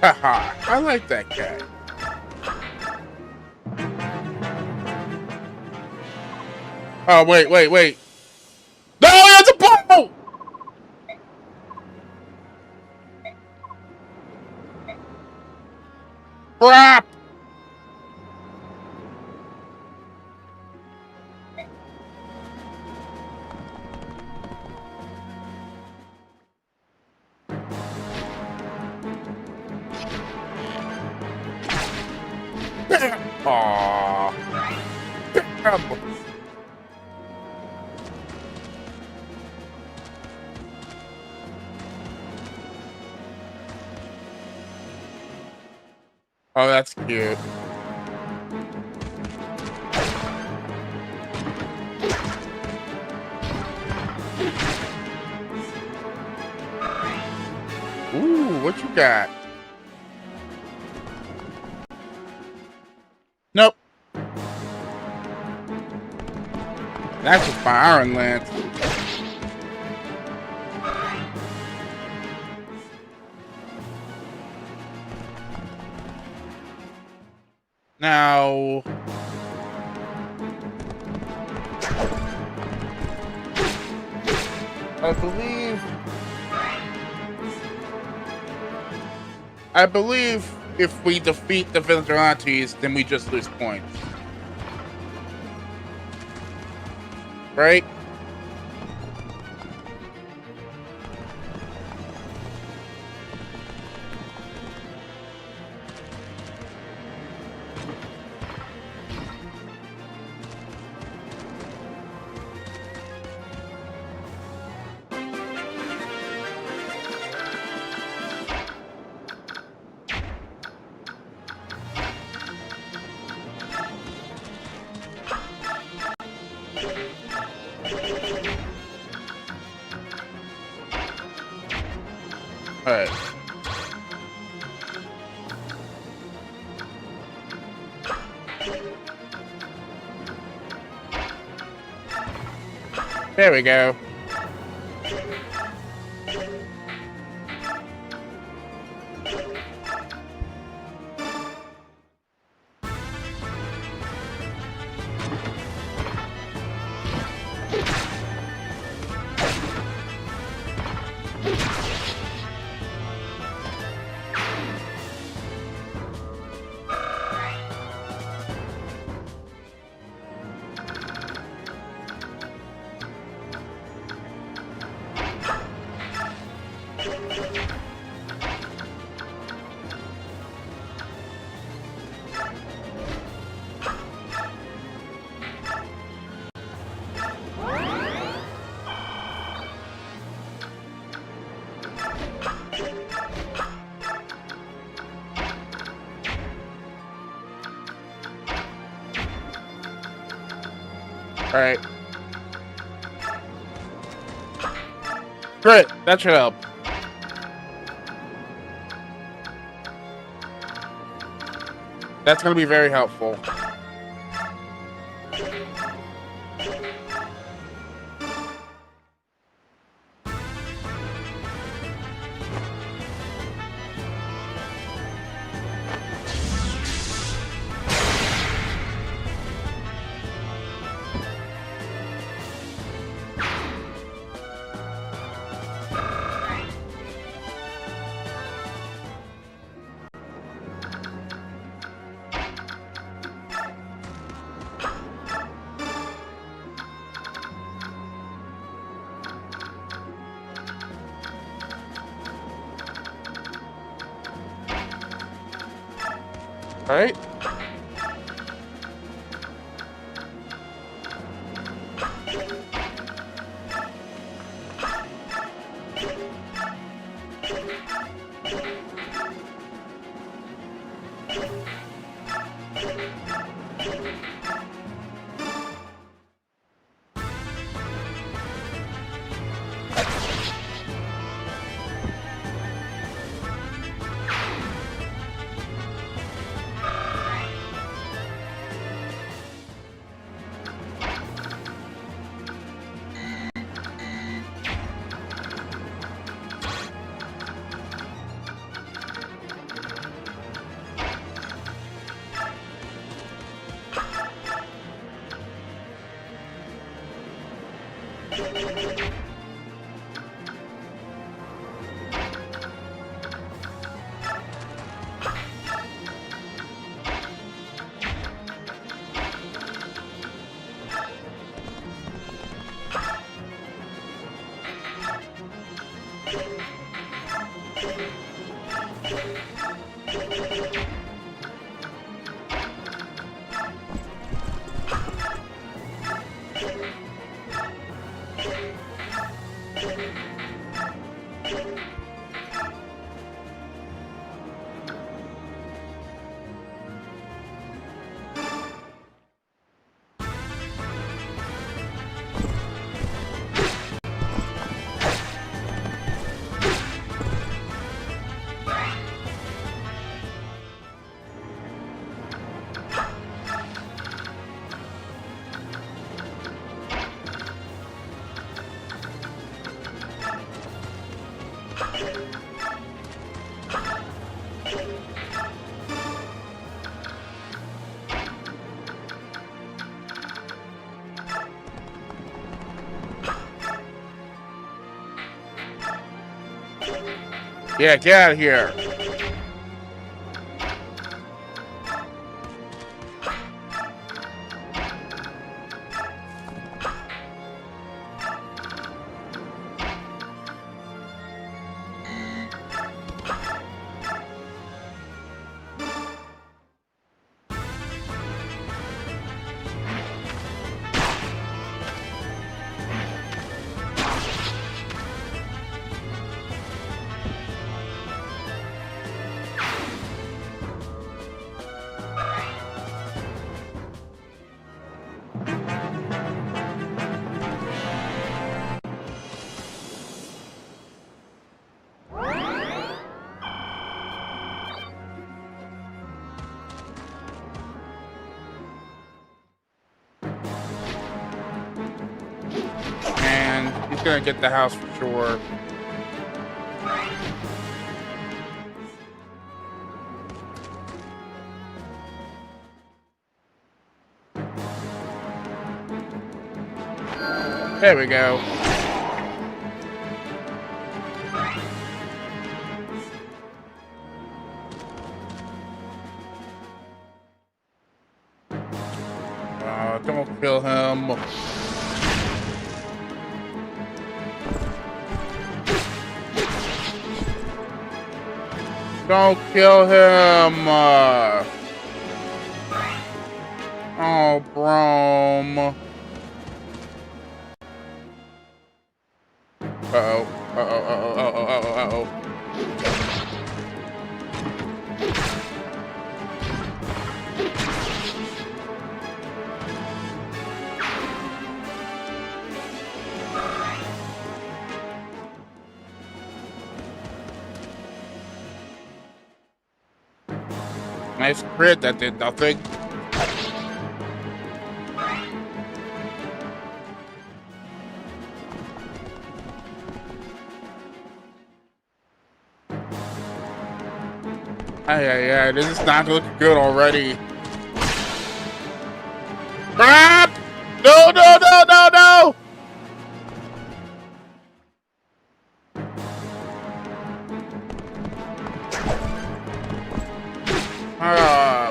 Haha, I like that guy. Oh, wait. No, it's a bubble! Crap! Aww. Oh, that's cute. Ooh, what you got? Nope. That's just my iron lance. Now, I believe if we defeat the vigilantes, then we just lose points. Right? Alright. There we go. Alright. Great, that should help. That's going to be very helpful. Alright. Yeah, get out of here. And he's gonna get the house for sure. There we go. Don't kill him. Don't kill him. Oh, Brome. Uh-oh. Uh-oh. Uh-oh. Uh-oh. Uh-oh. Uh-oh. Nice crit, that did nothing. Yeah, this is not looking good already. Crap! No, no, no, no, no!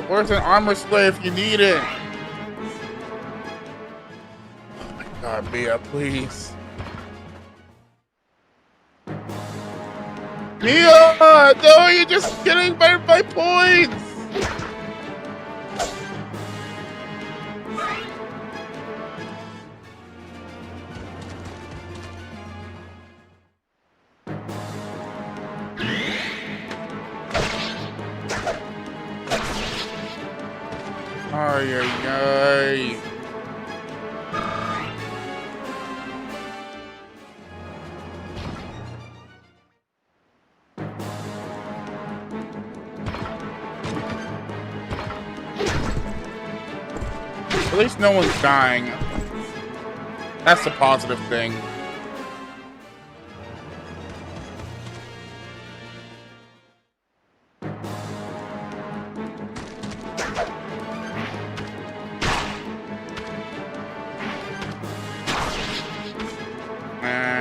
Where's an armor slave if you need it? Oh my god, Mia, please. Mia! No, you're just getting my points! Ay, ay, ay. At least no one's dying. That's the positive thing.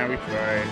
We tried.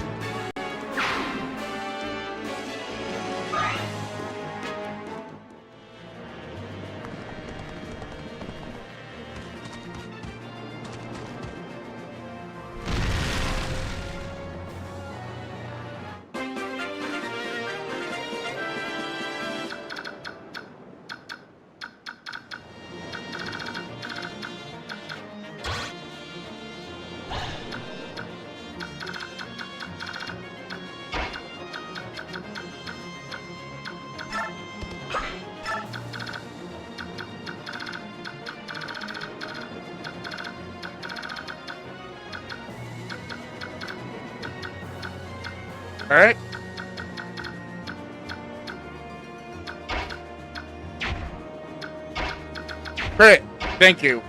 Alright. Great. Thank you.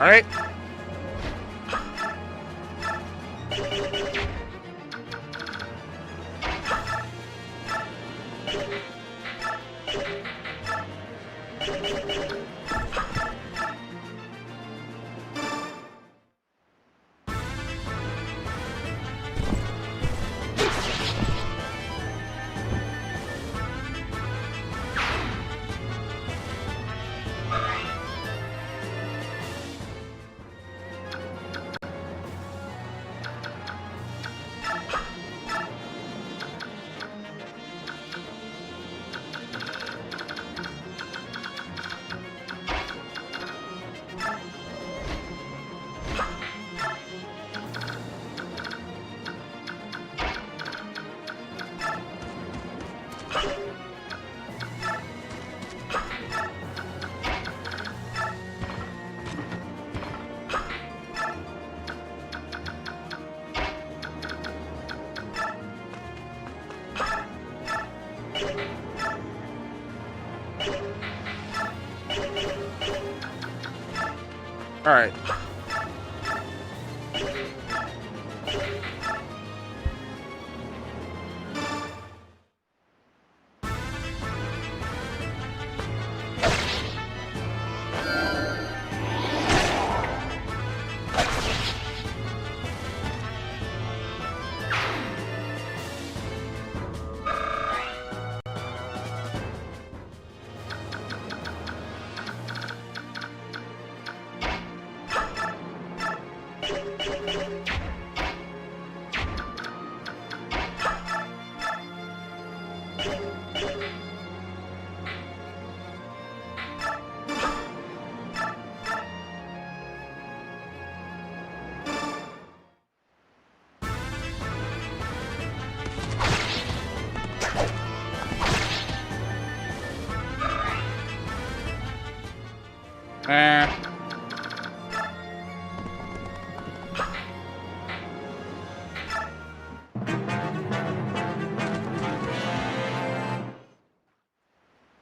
All right. All right.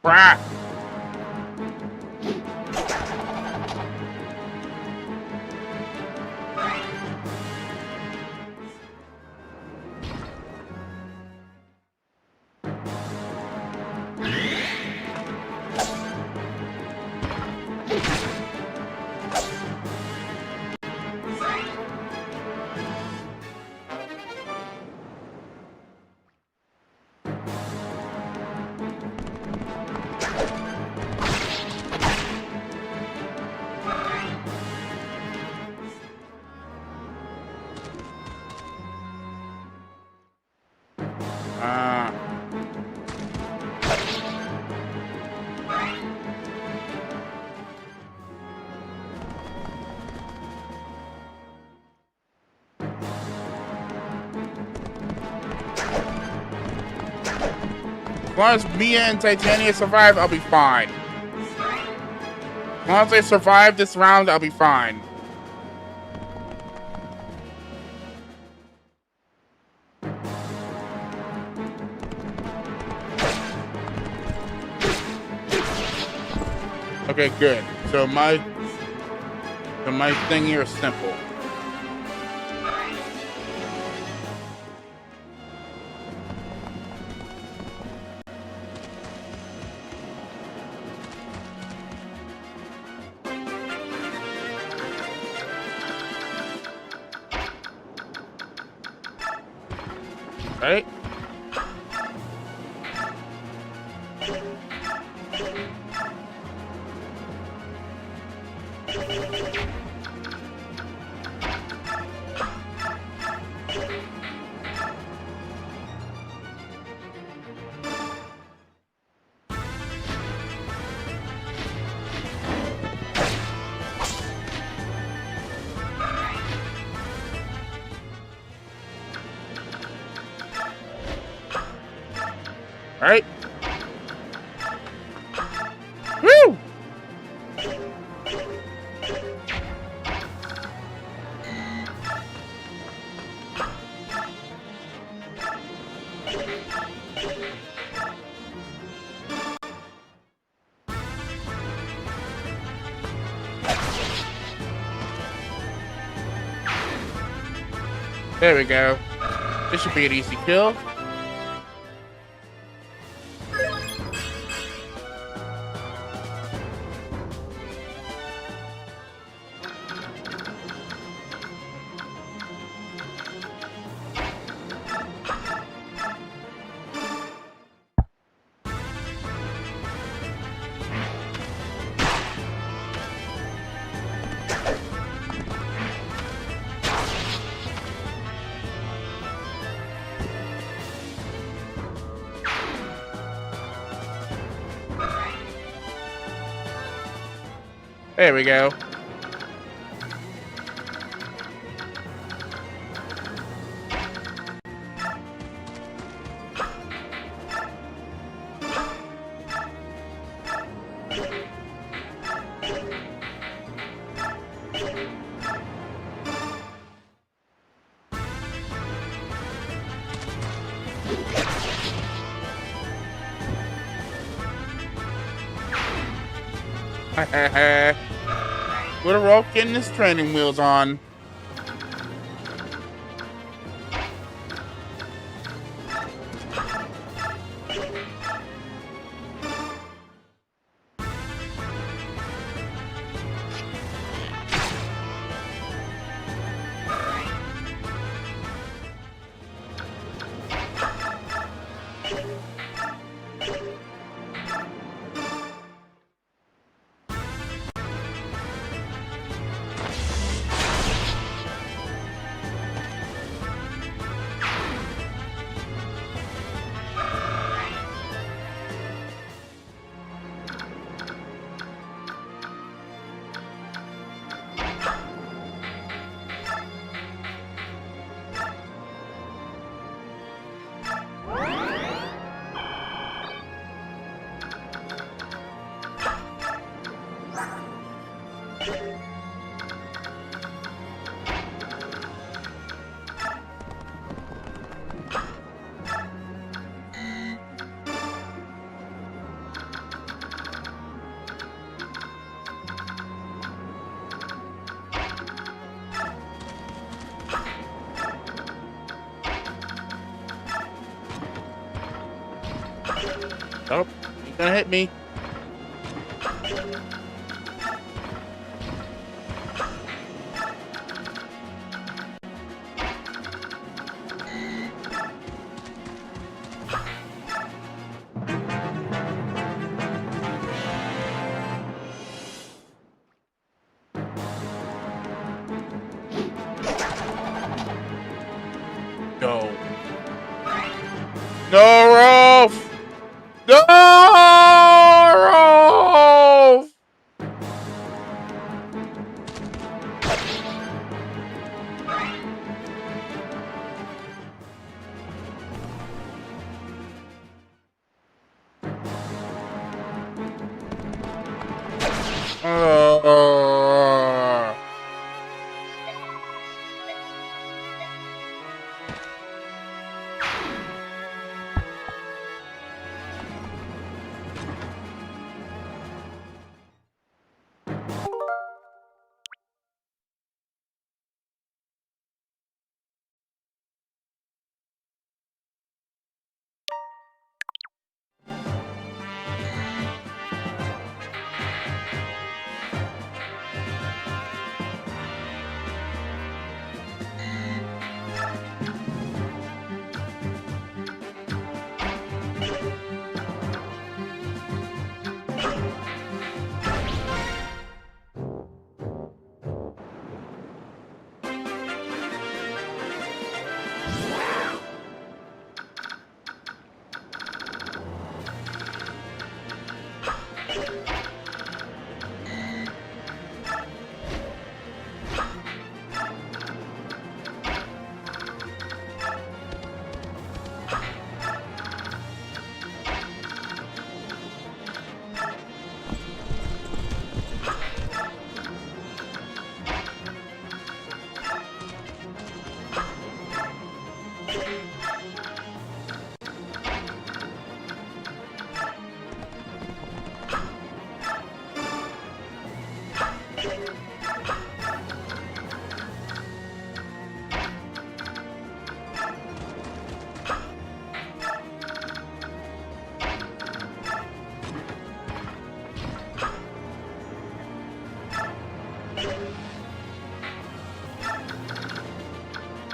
Brah. long as Mia and Titania survive, I'll be fine. As long as they survive this round, I'll be fine. Okay, good. So my thing here is simple. Right? Right? Woo! There we go. This should be an easy kill. There we go. What a rope getting his training wheels on. Oh, he's gonna hit me. No. No, Rolf! No, Rolf!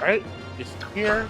Right? It's here.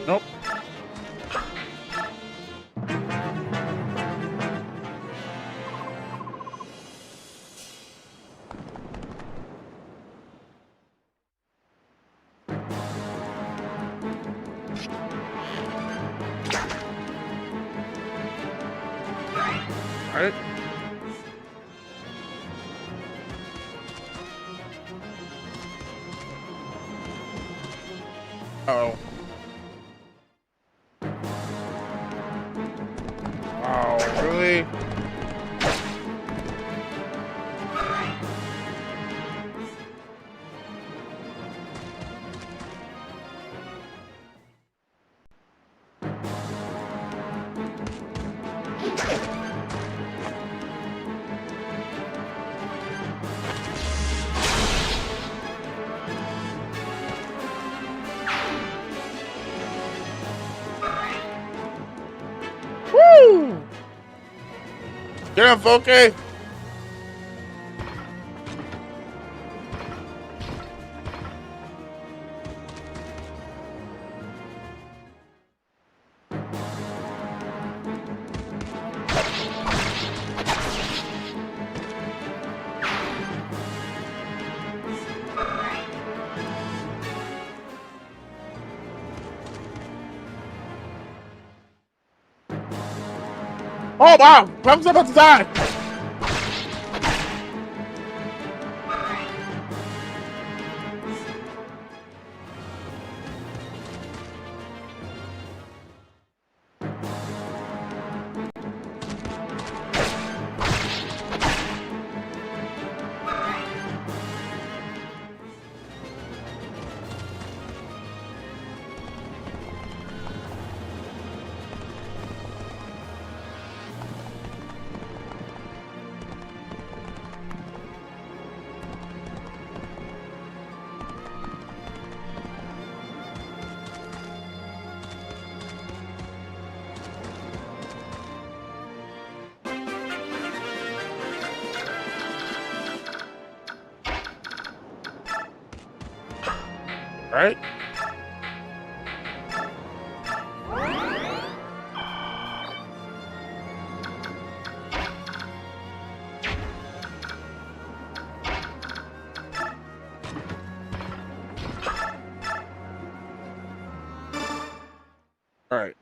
Nope. Right? Uh-oh. Oh, really? Woo! Get him, Foke! Oh wow! I was about to die! Right? All right.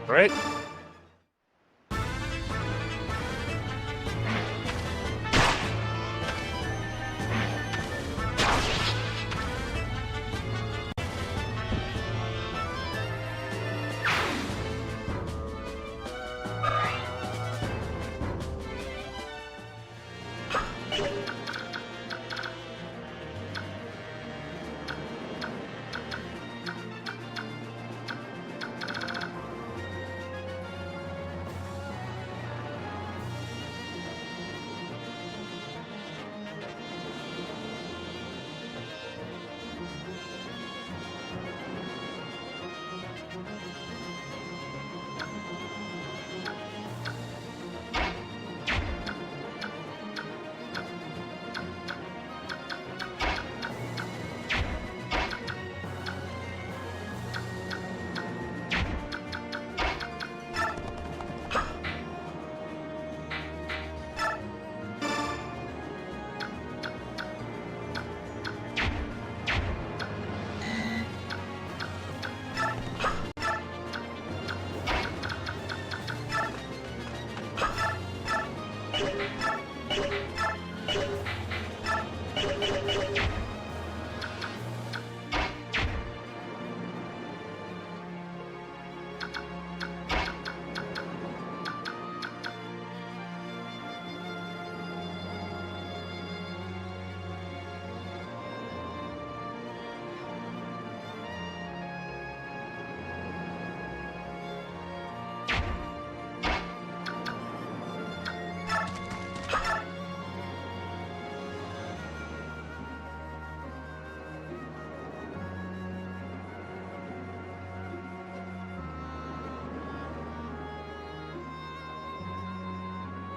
Right?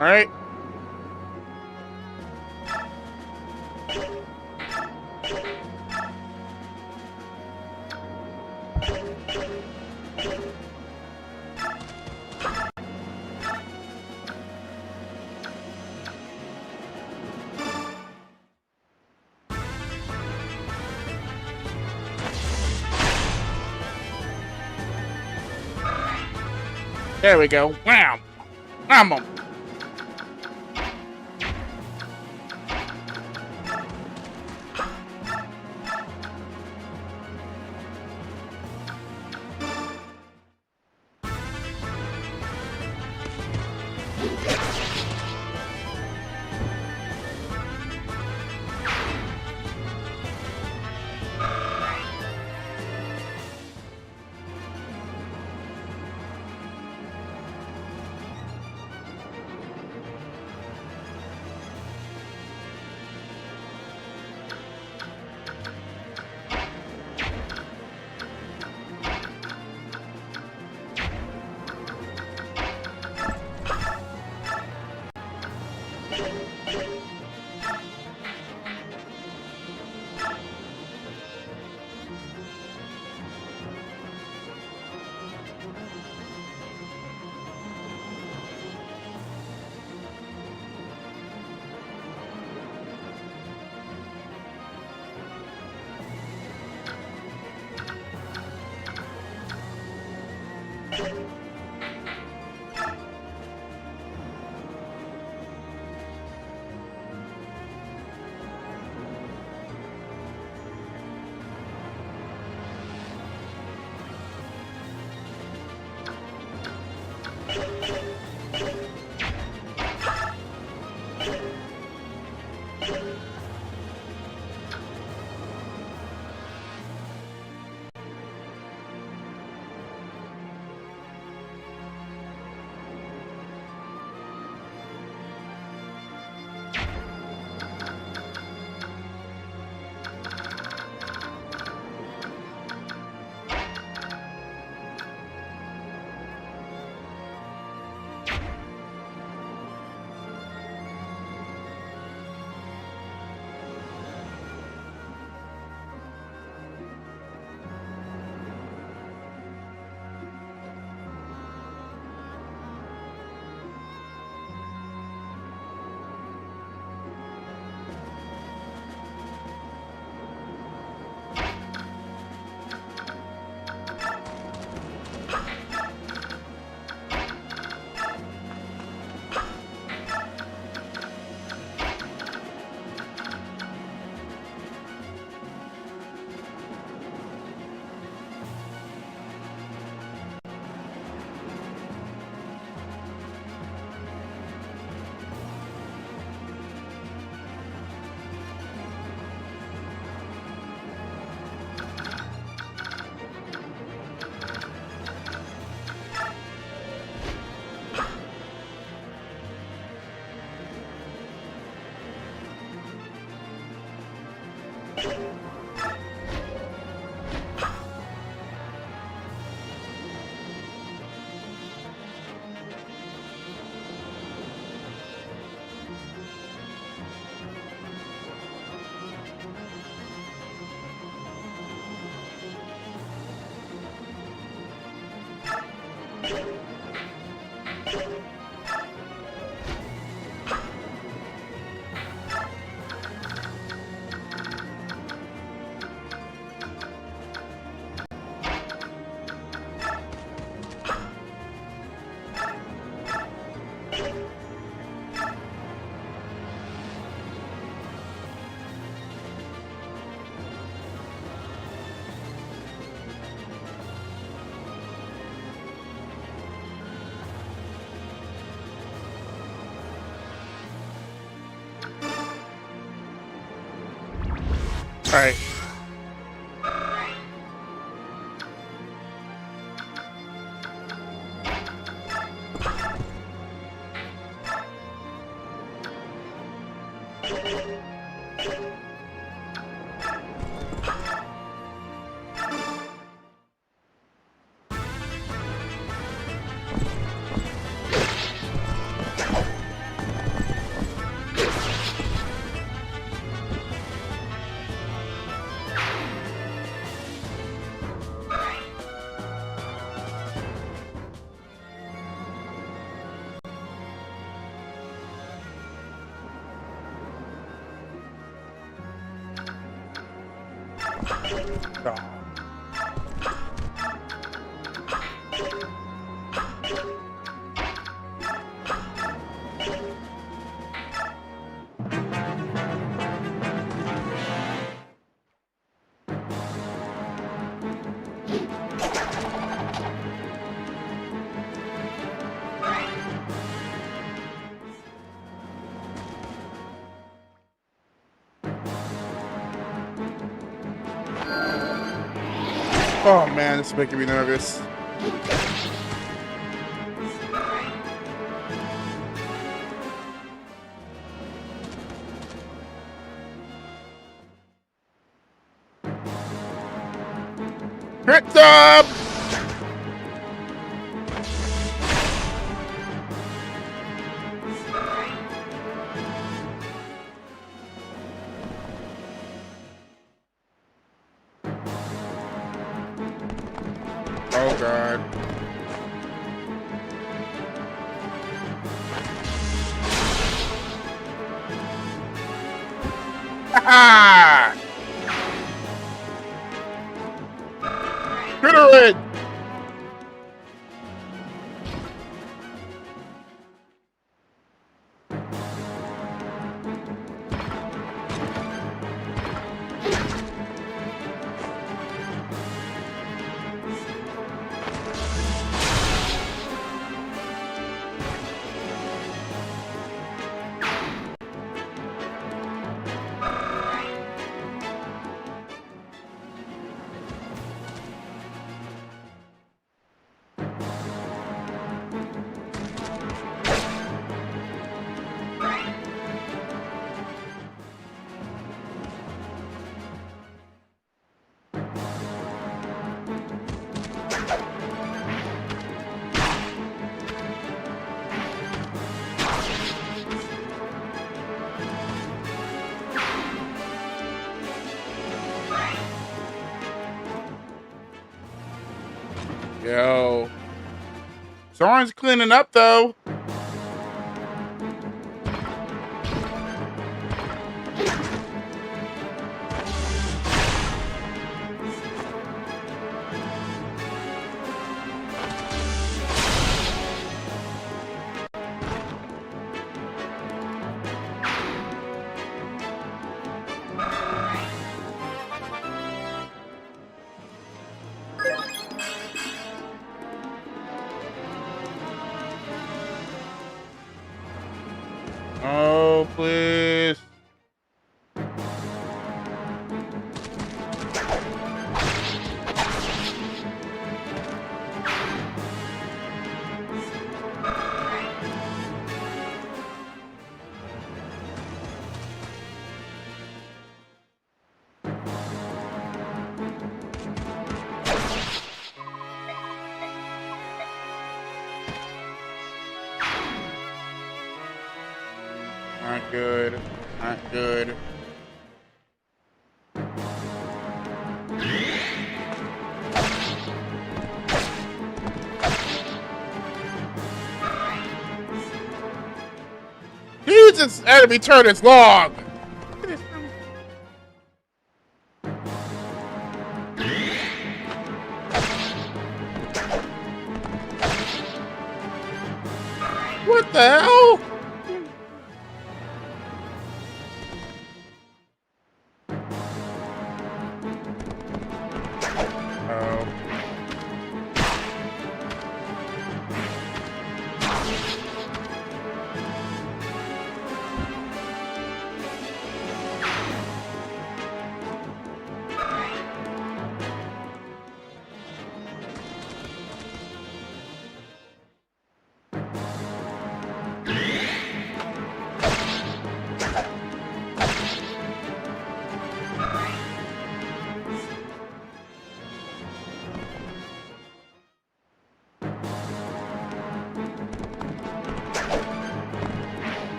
All right. There we go. Wham! Wham 'em. Alright. Oh man, this is making me nervous. Hit up! Oh god. Ha! Critter it! Yo. Soren's cleaning up though. Oh, please. Not good. Not good. Jesus, enemy turn is long. What the hell?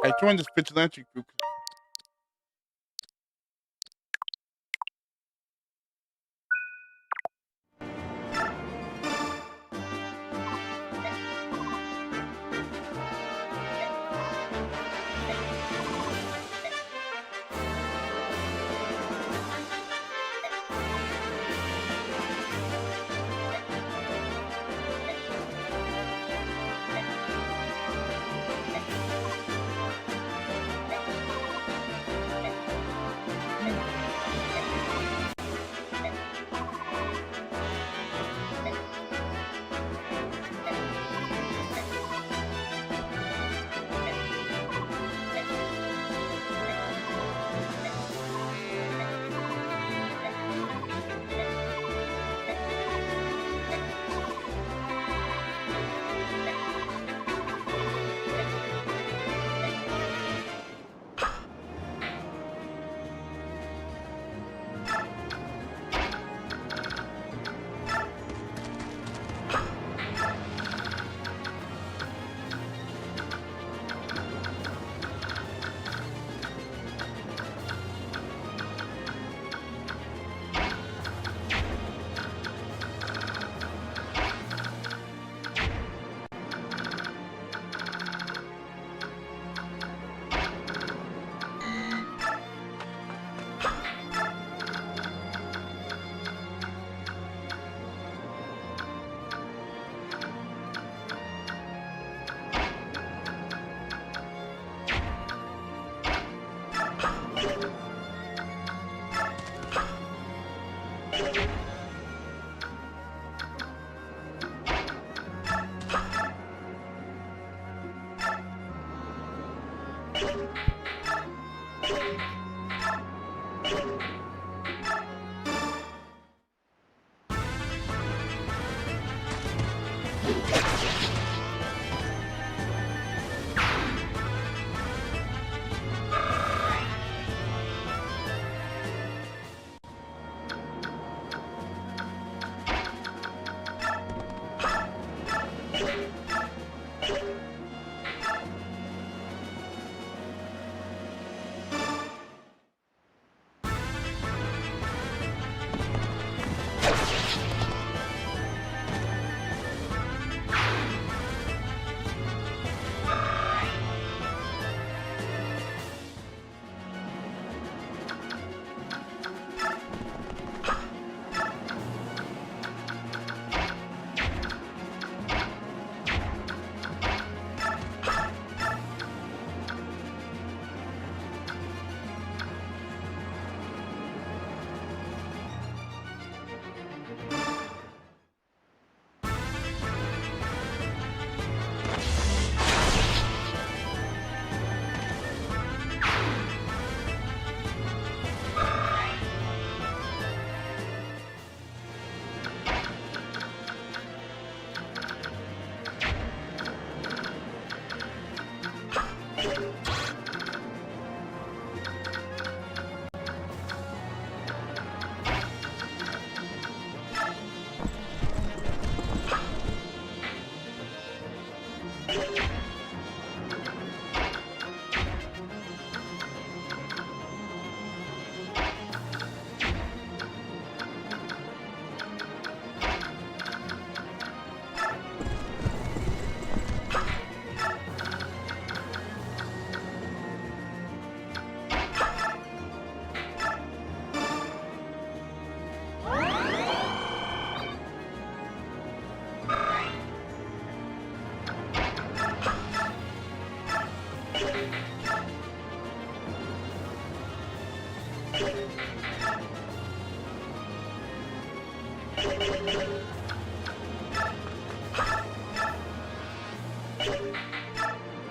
I joined this vigilante group.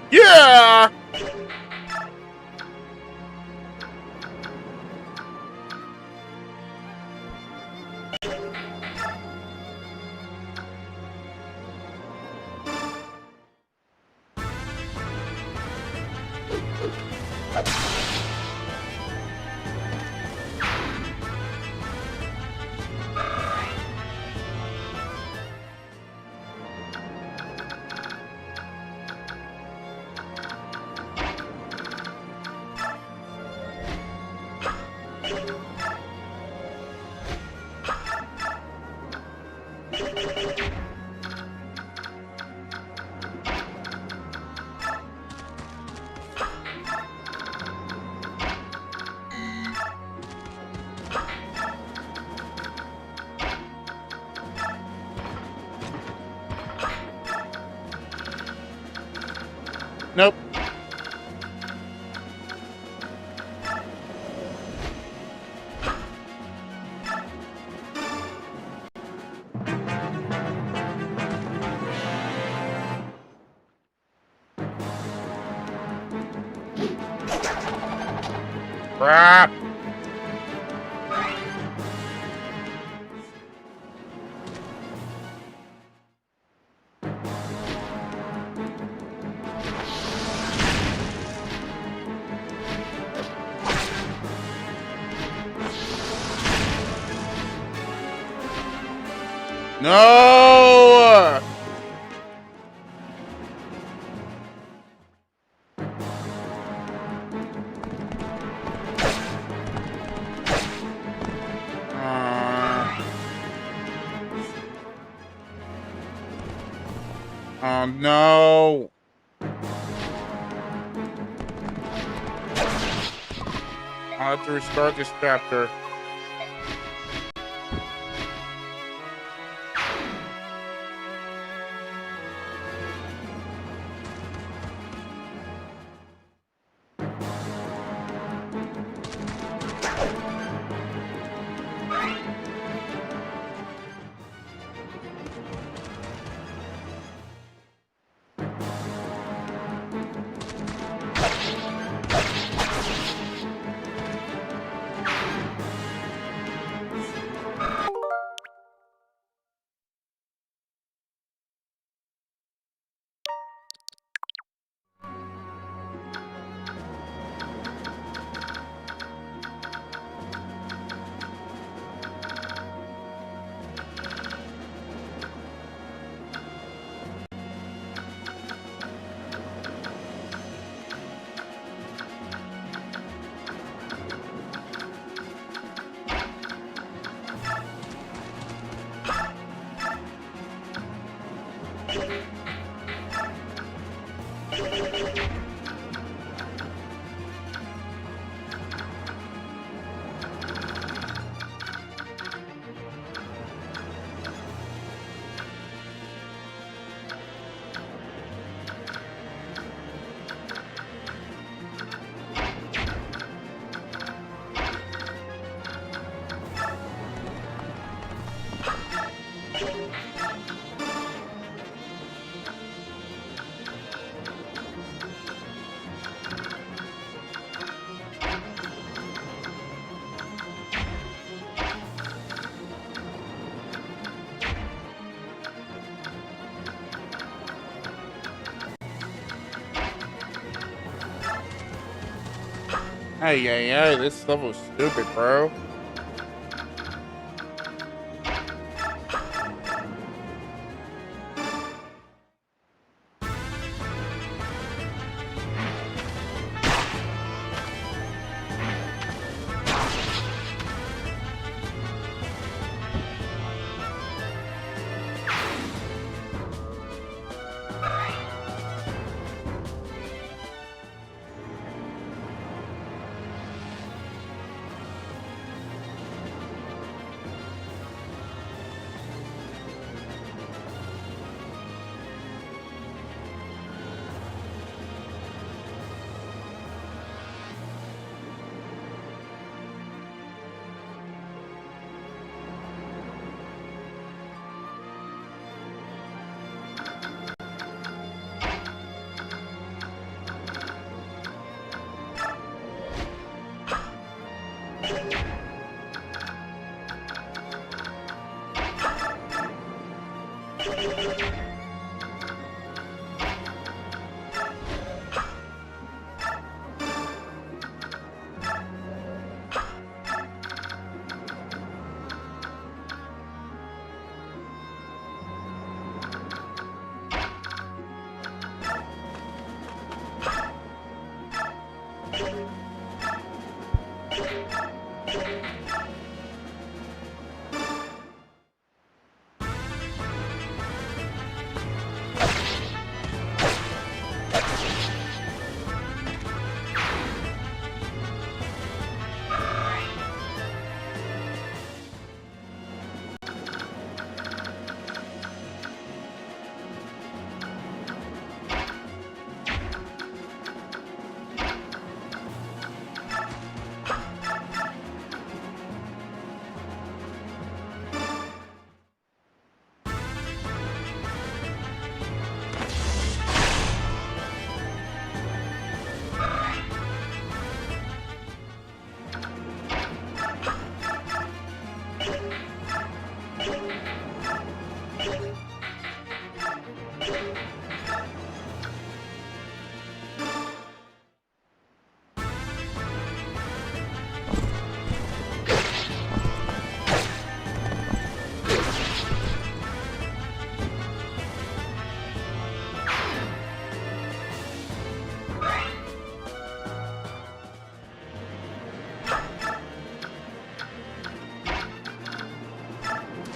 Yeah! Nope. Crap. No! Oh no! I'll have to restart this chapter. Hey, this level is stupid, bro.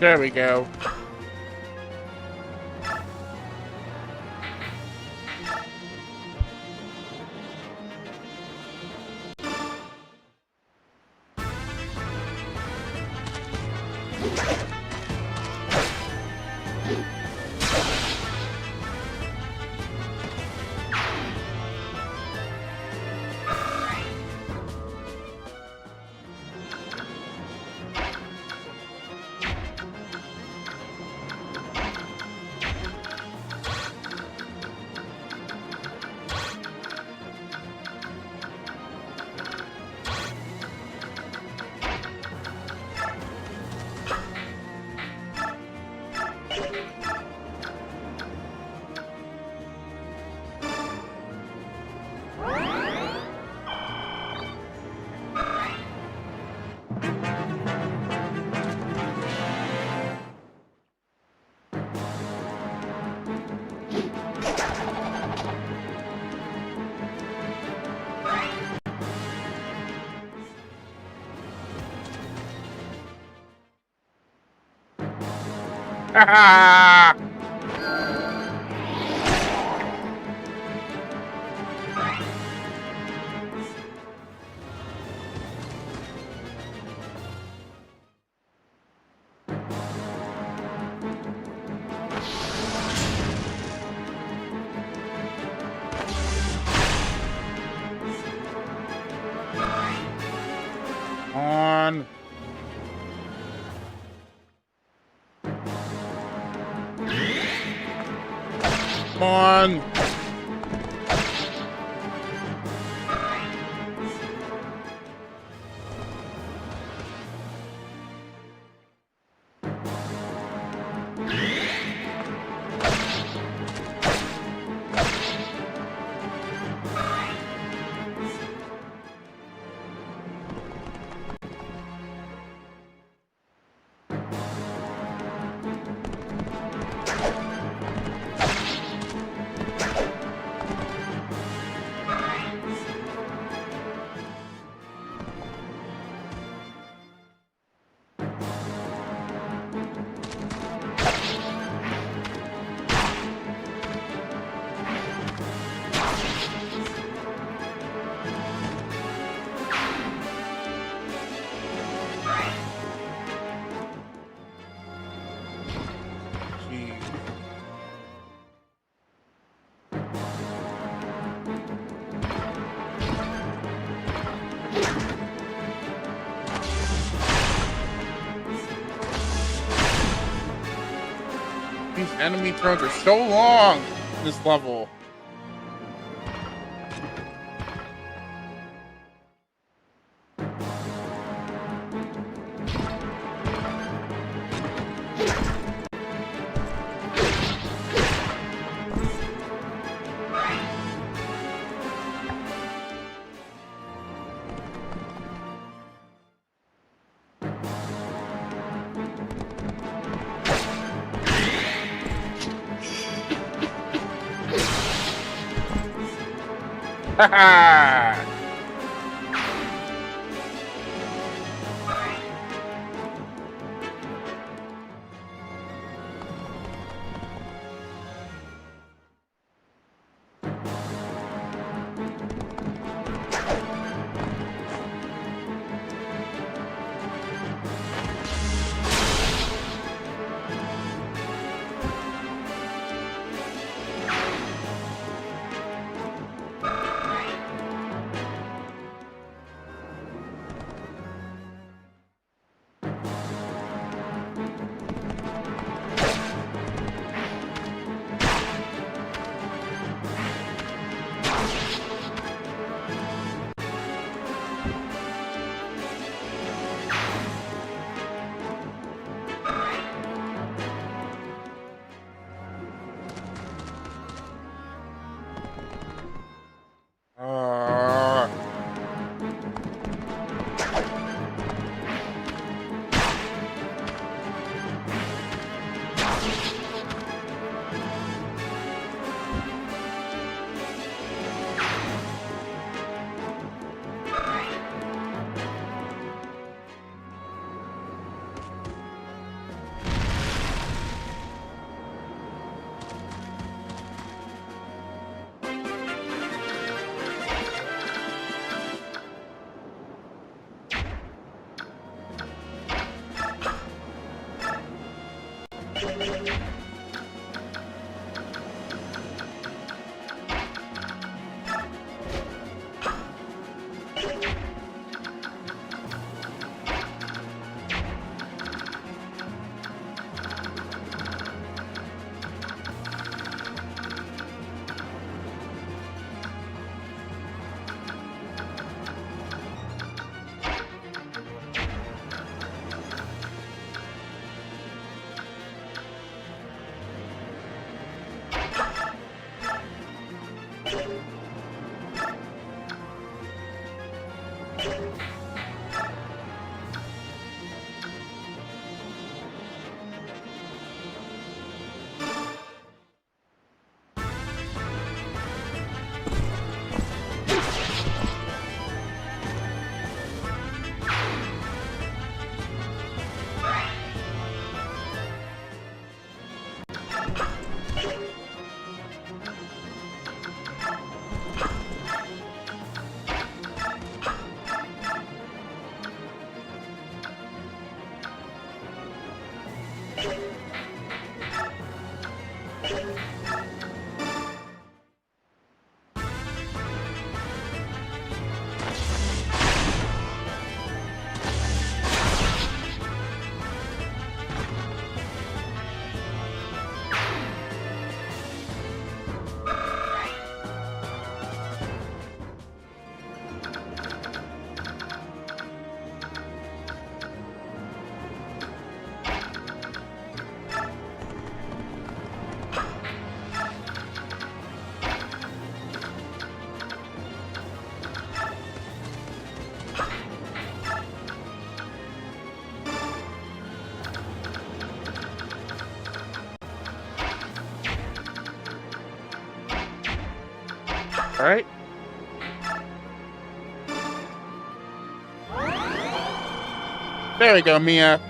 There we go. Ha on. Come on. These enemy turns are so long in this level. Ha All right. There we go, Mia.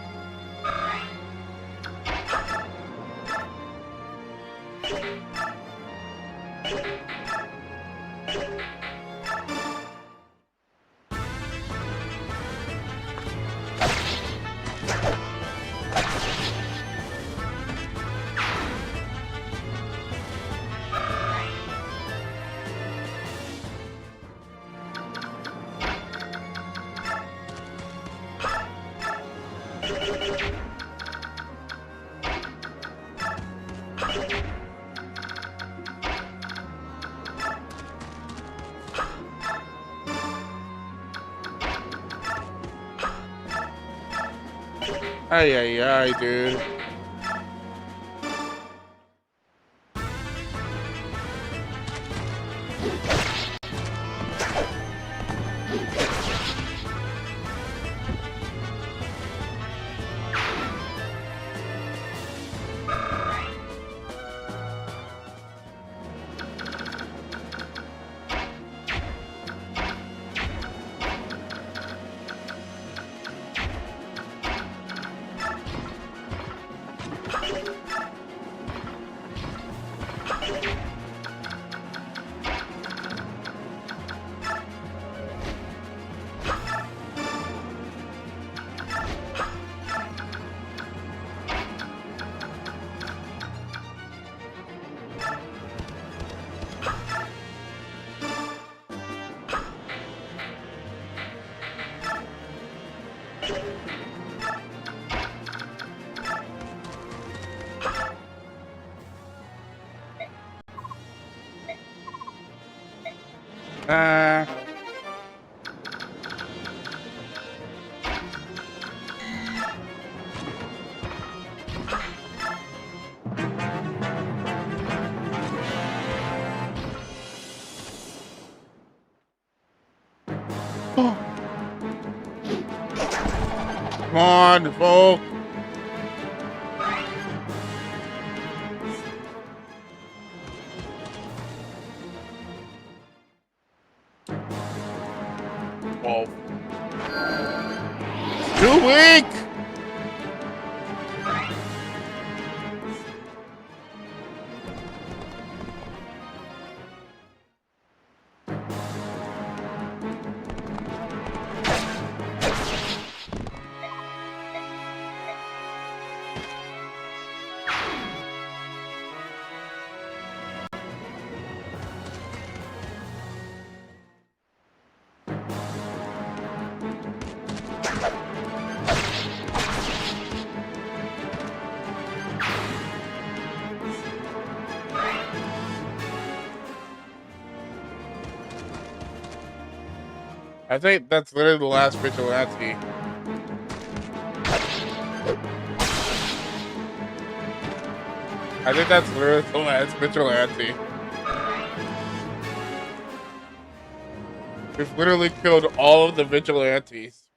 Ay, ay, ay, dude. Come on, Volk. Oh. Too weak. I think that's literally the last vigilante. I think that's literally the last vigilante. We've literally killed all of the vigilantes.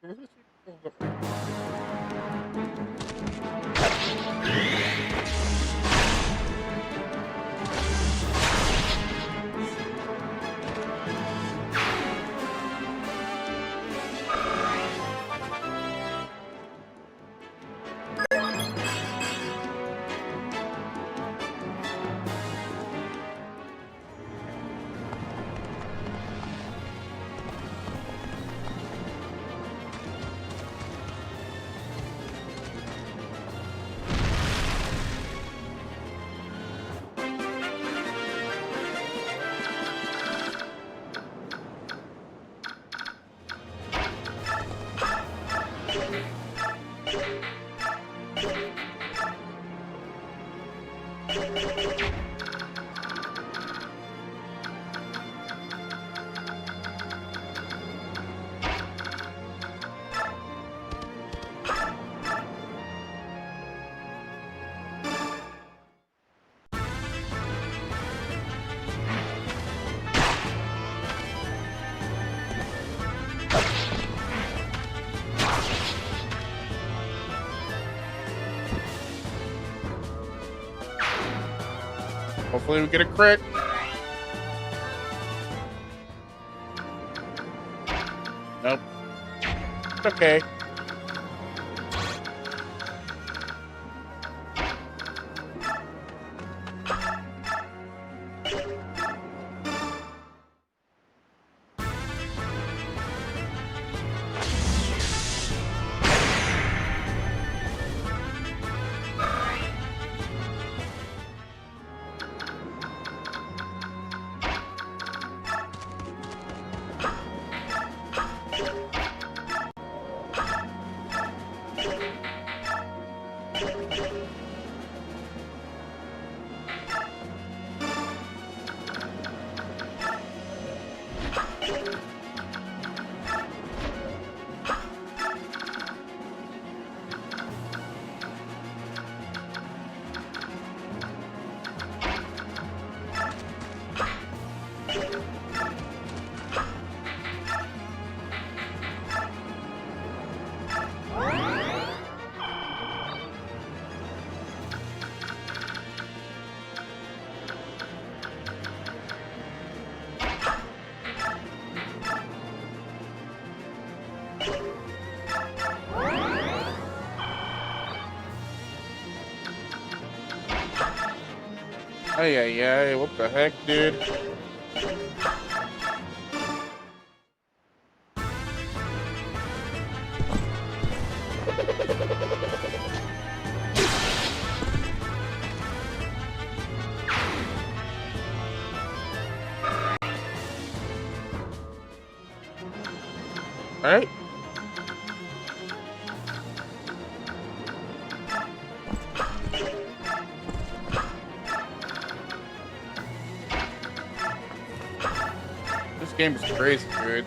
Hopefully we get a crit. Nope. It's okay. Ay, what the heck, dude? All right. This game is crazy, dude.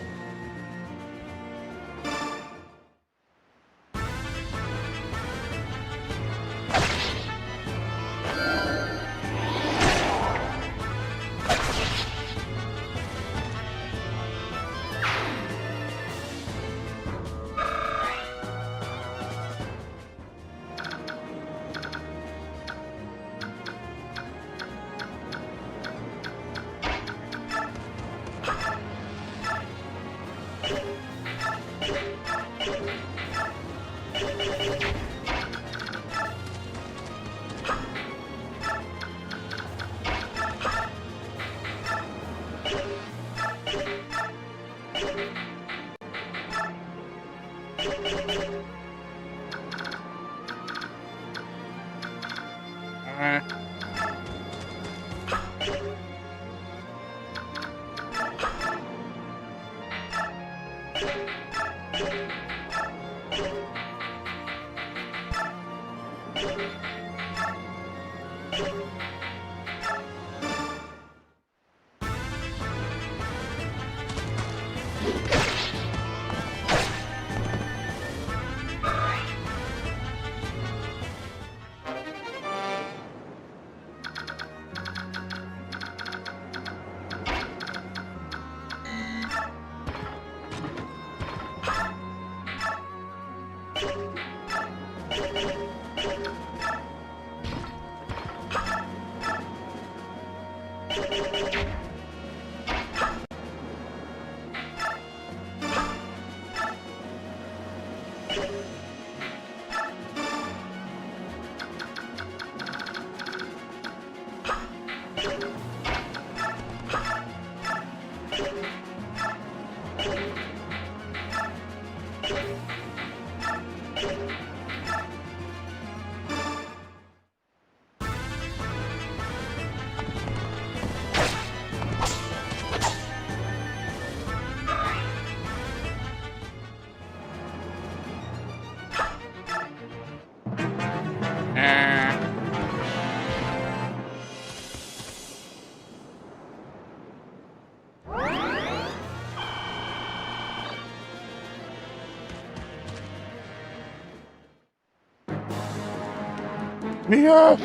Mia!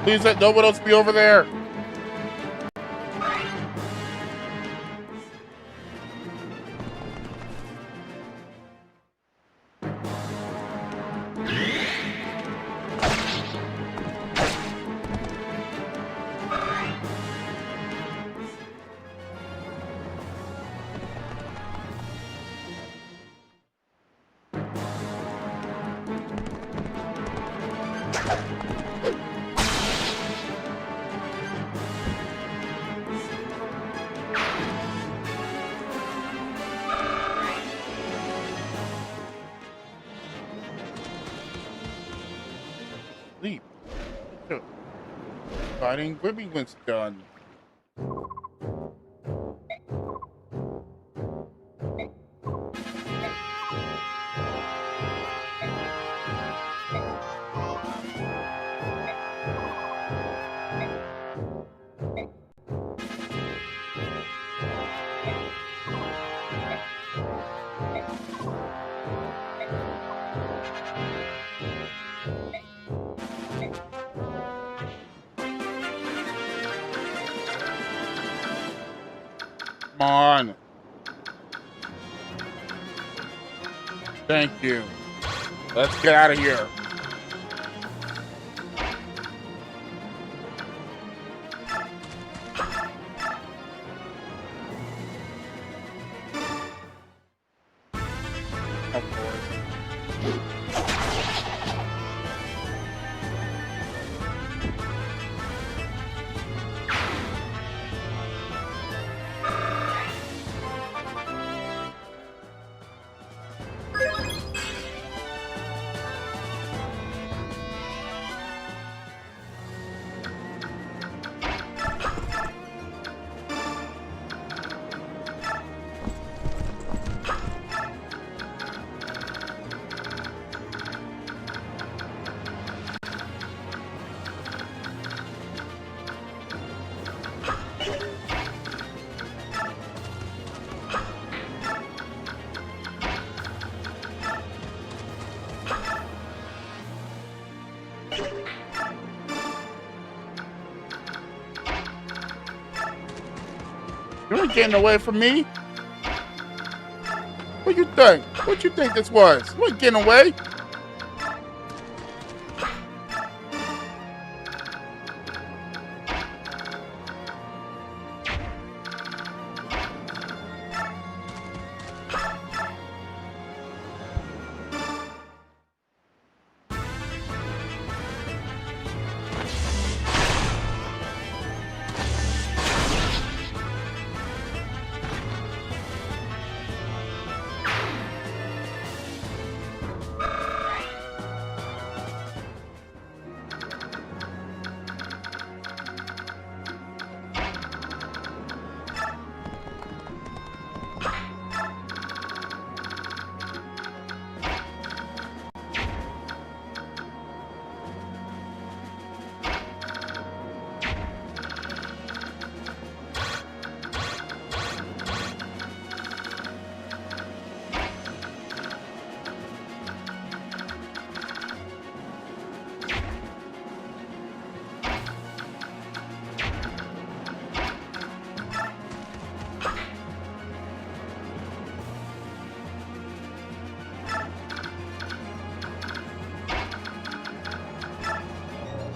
Please let no one else be over there. Sleep. Fighting Grippy Wink's done. Come on. Thank you. Let's get out of here. Of course. You ain't getting away from me. What you think? What you think this was? You ain't getting away.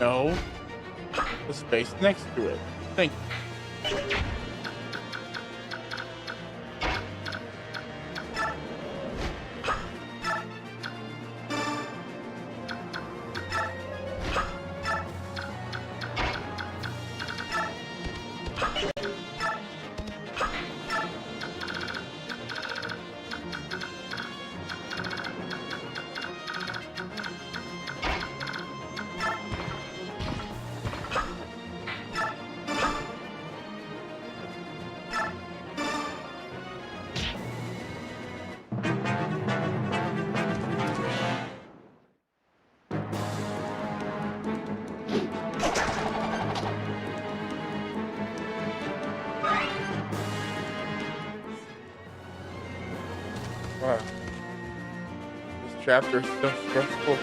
No. The space next to it. Thank you. Wow. This chapter is so stressful.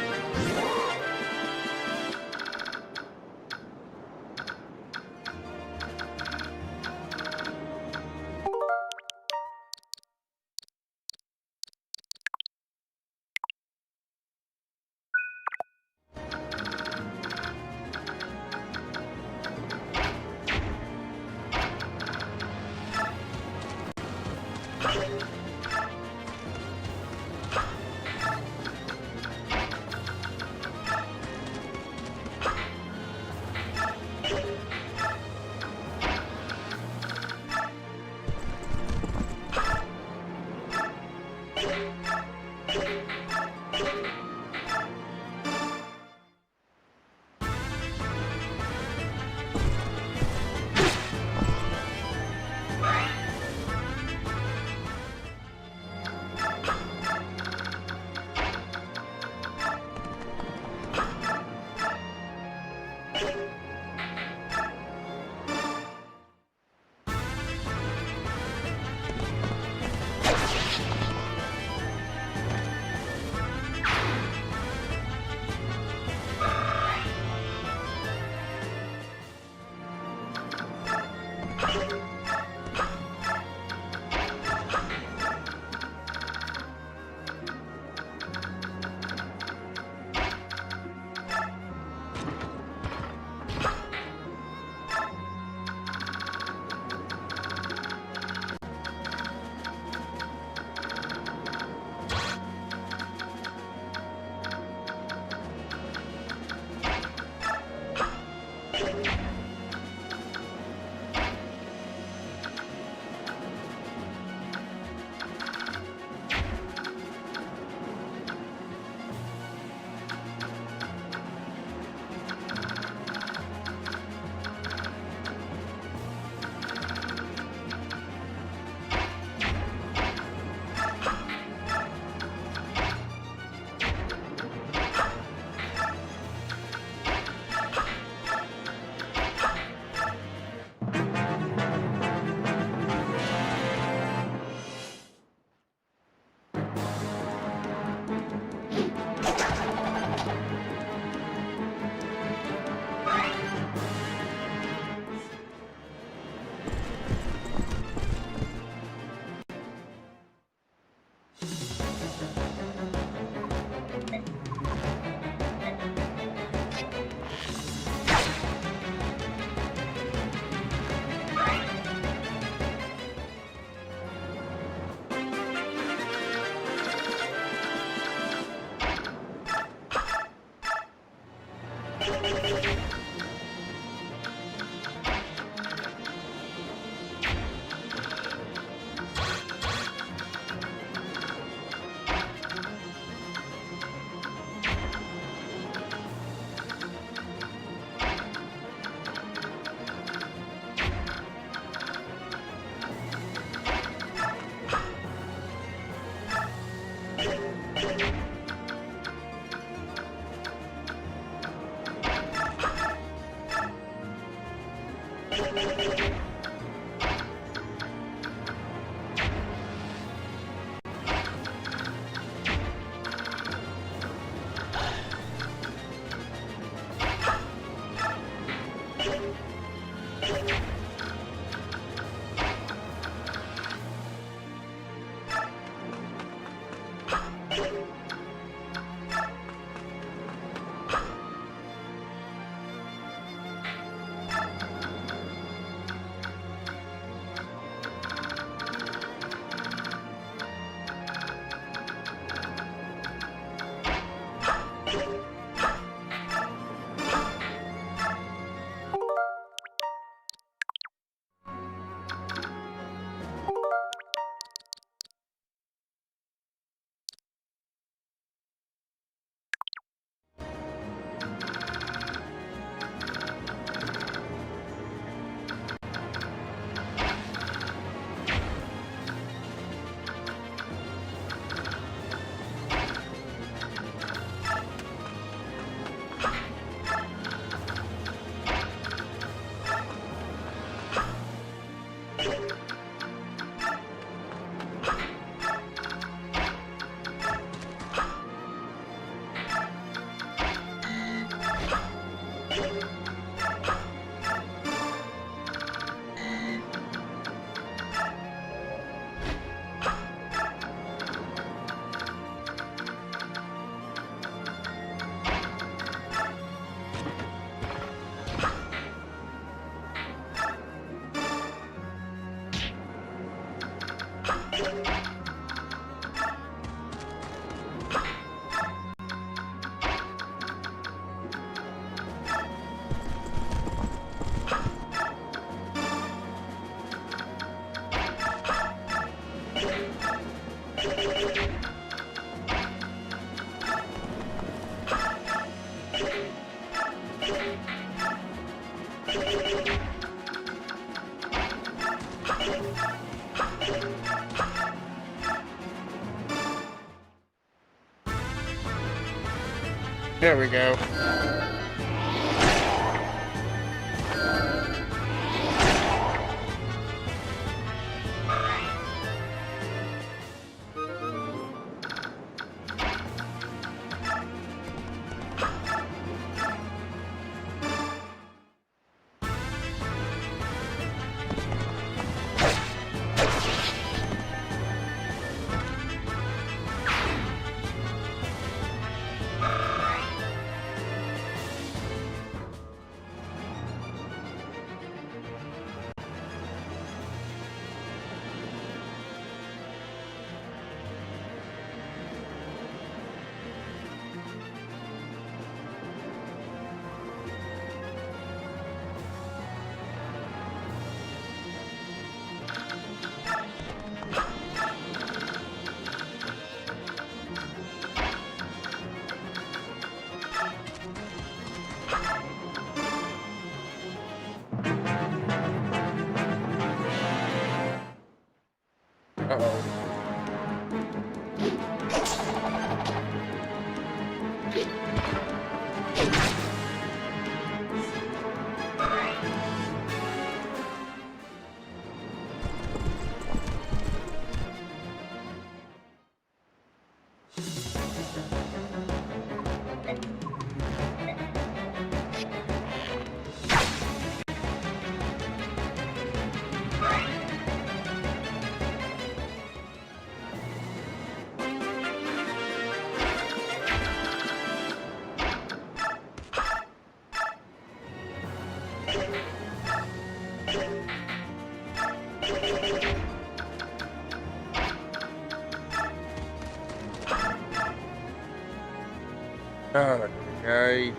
There we go. Okay.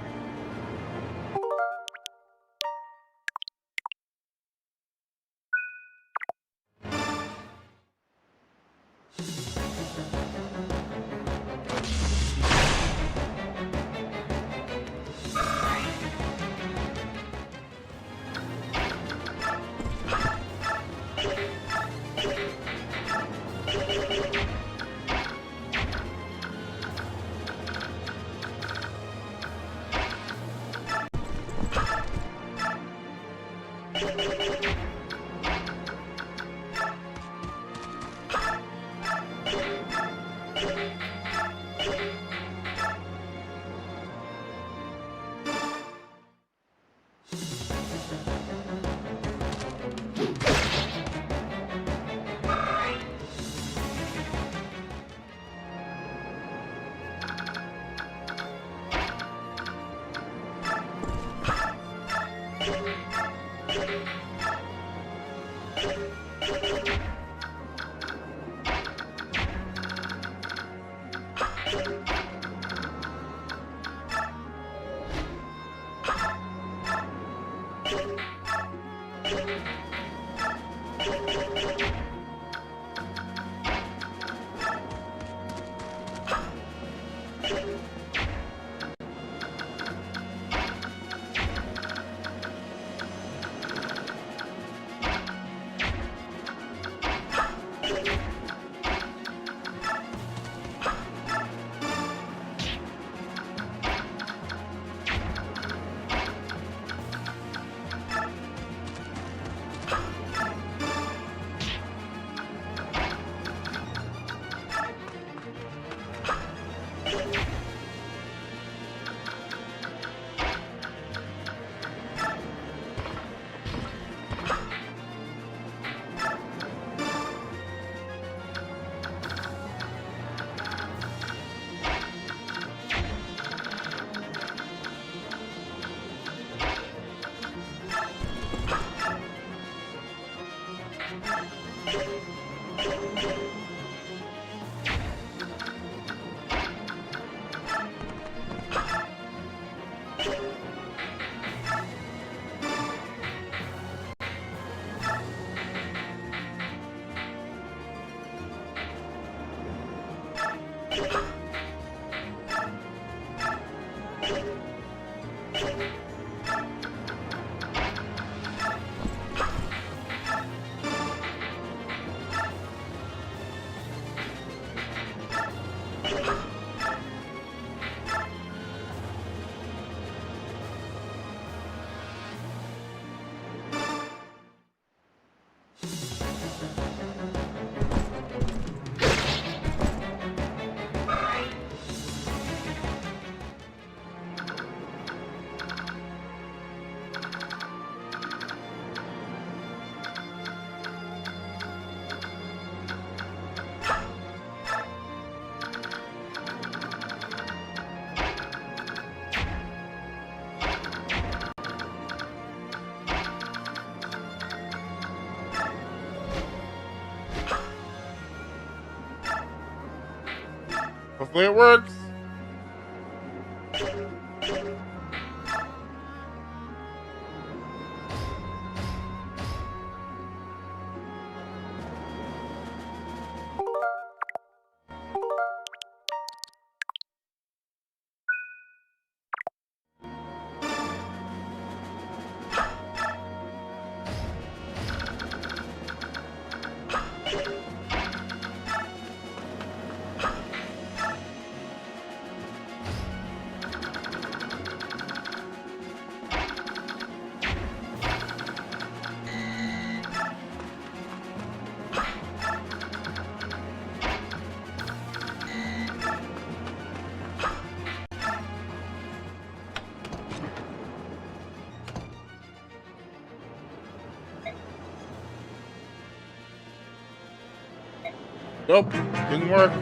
Hopefully it works. Nope, didn't work.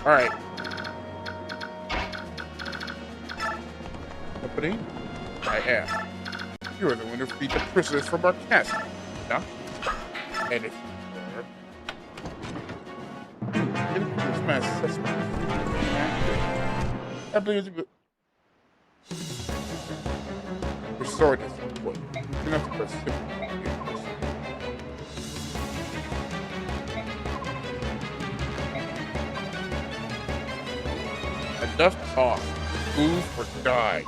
Alright. Company, I am. You are the one who freed the prisoners from our castle. Now, and if it's my assessment. I believe it's restore this point. Enough for a simple enough talk. Move or die.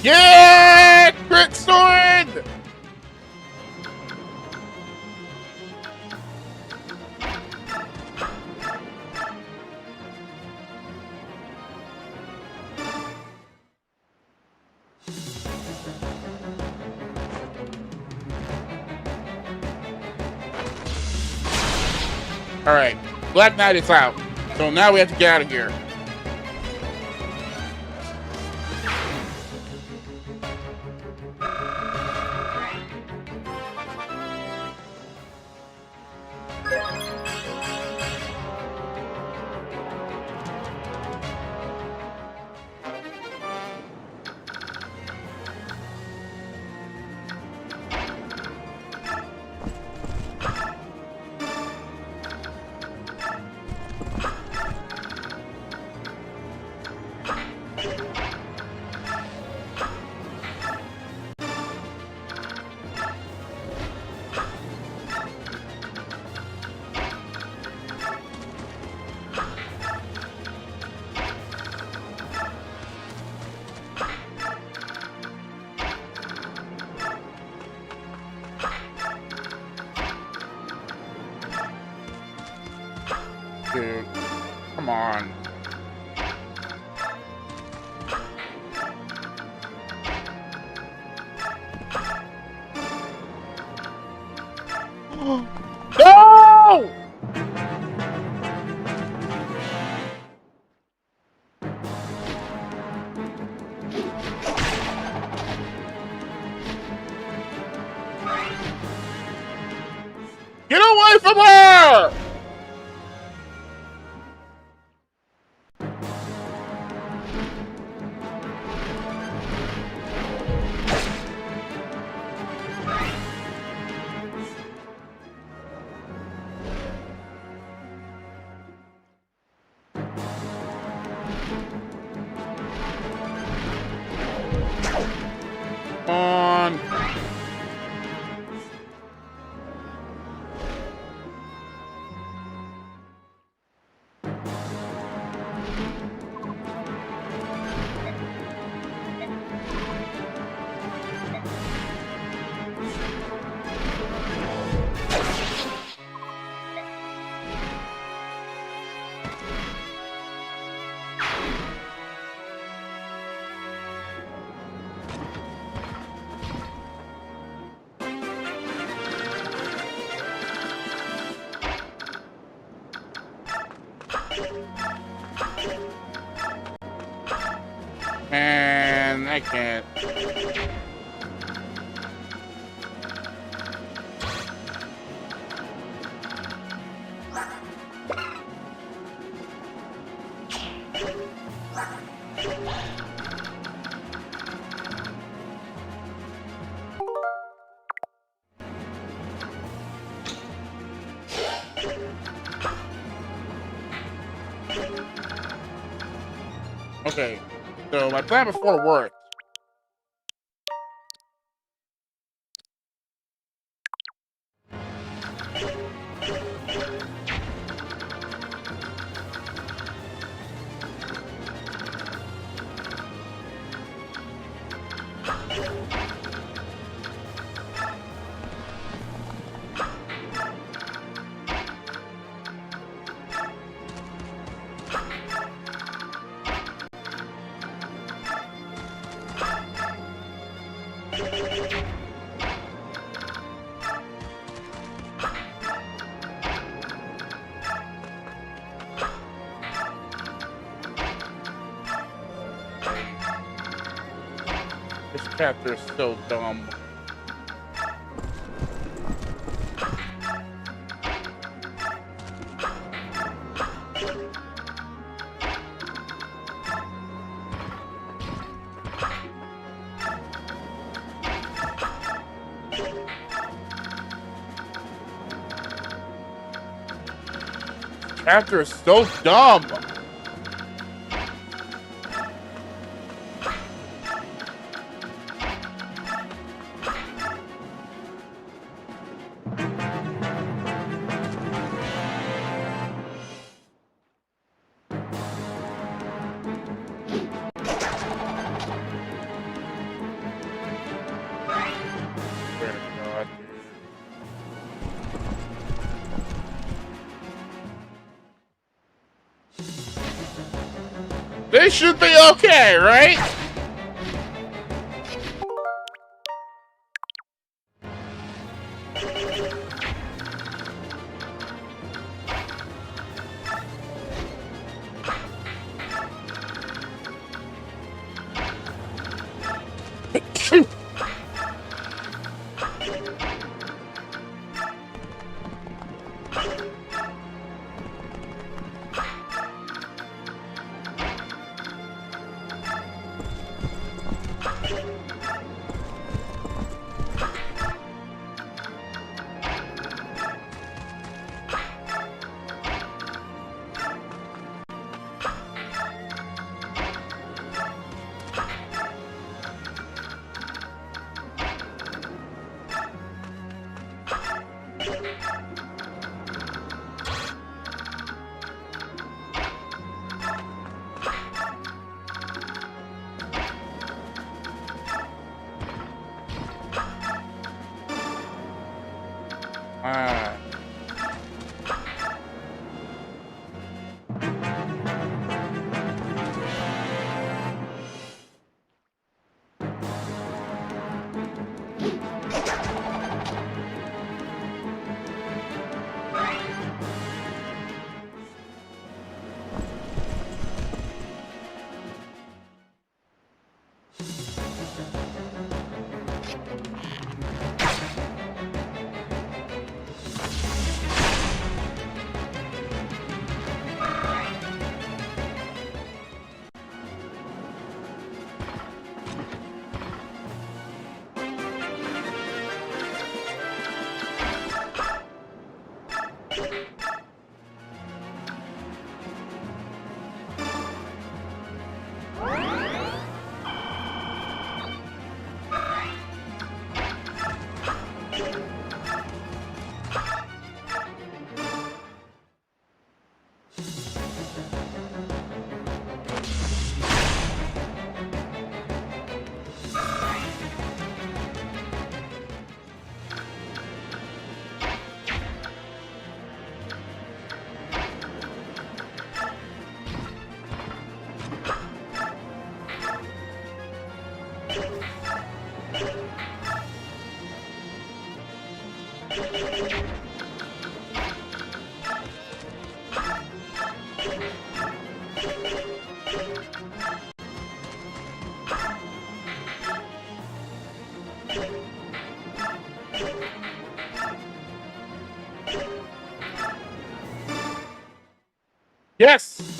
Yeah! Crit sword! Alright, Black Knight is out. So now we have to get out of here. Dude, come on. No! Get away from her! On. I can't. Okay, so my plan before worked. This chapter is so dumb. Chapter is so dumb. They should be okay, right? Yes!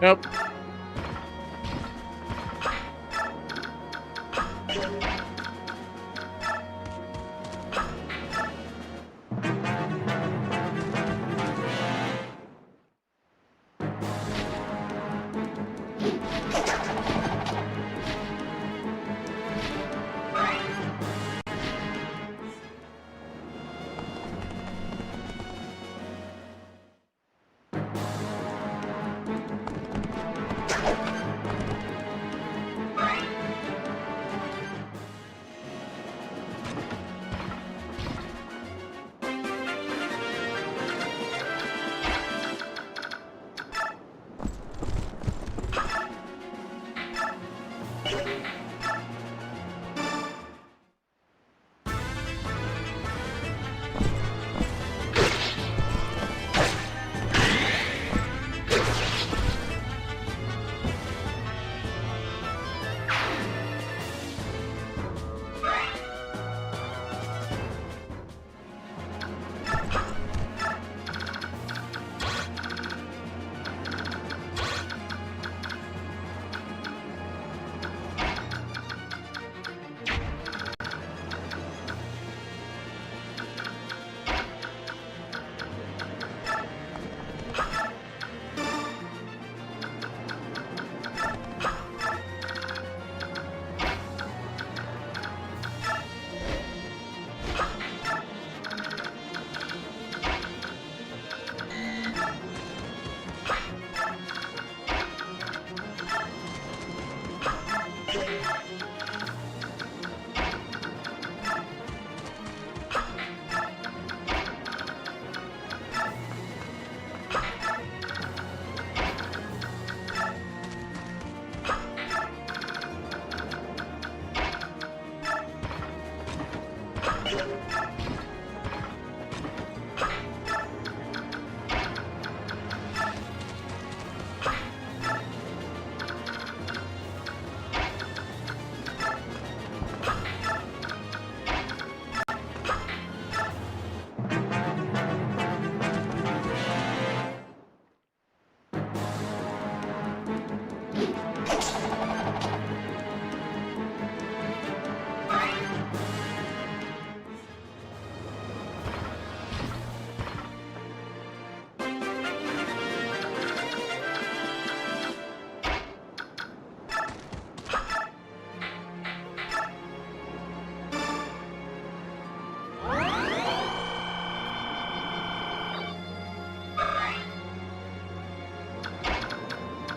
Nope.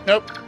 Nope.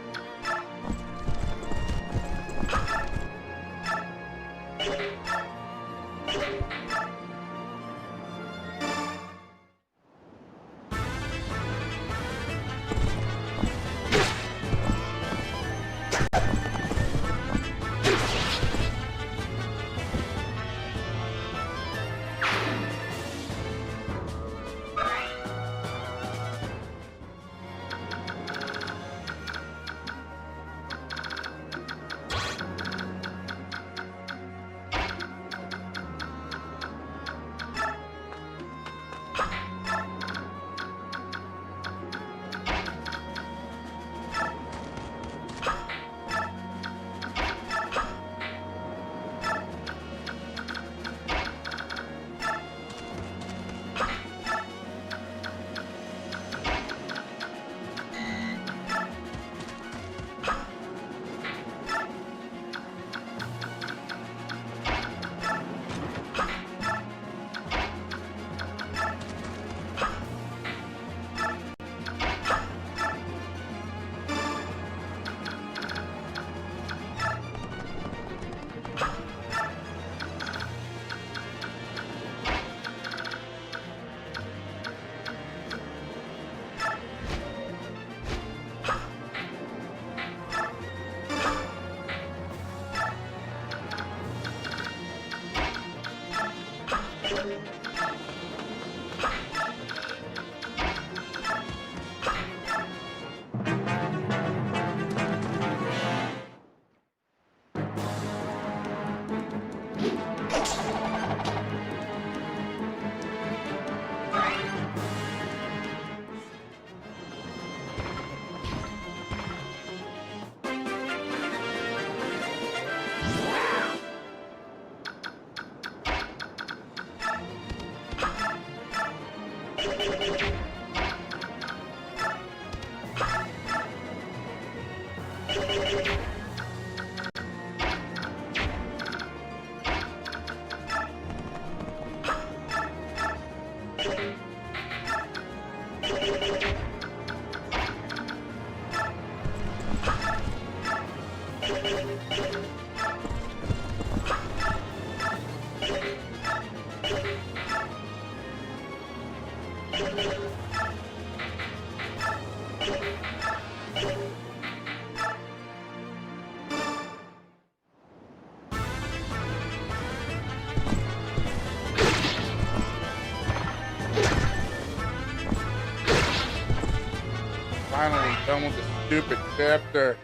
Finally done with the stupid chapter.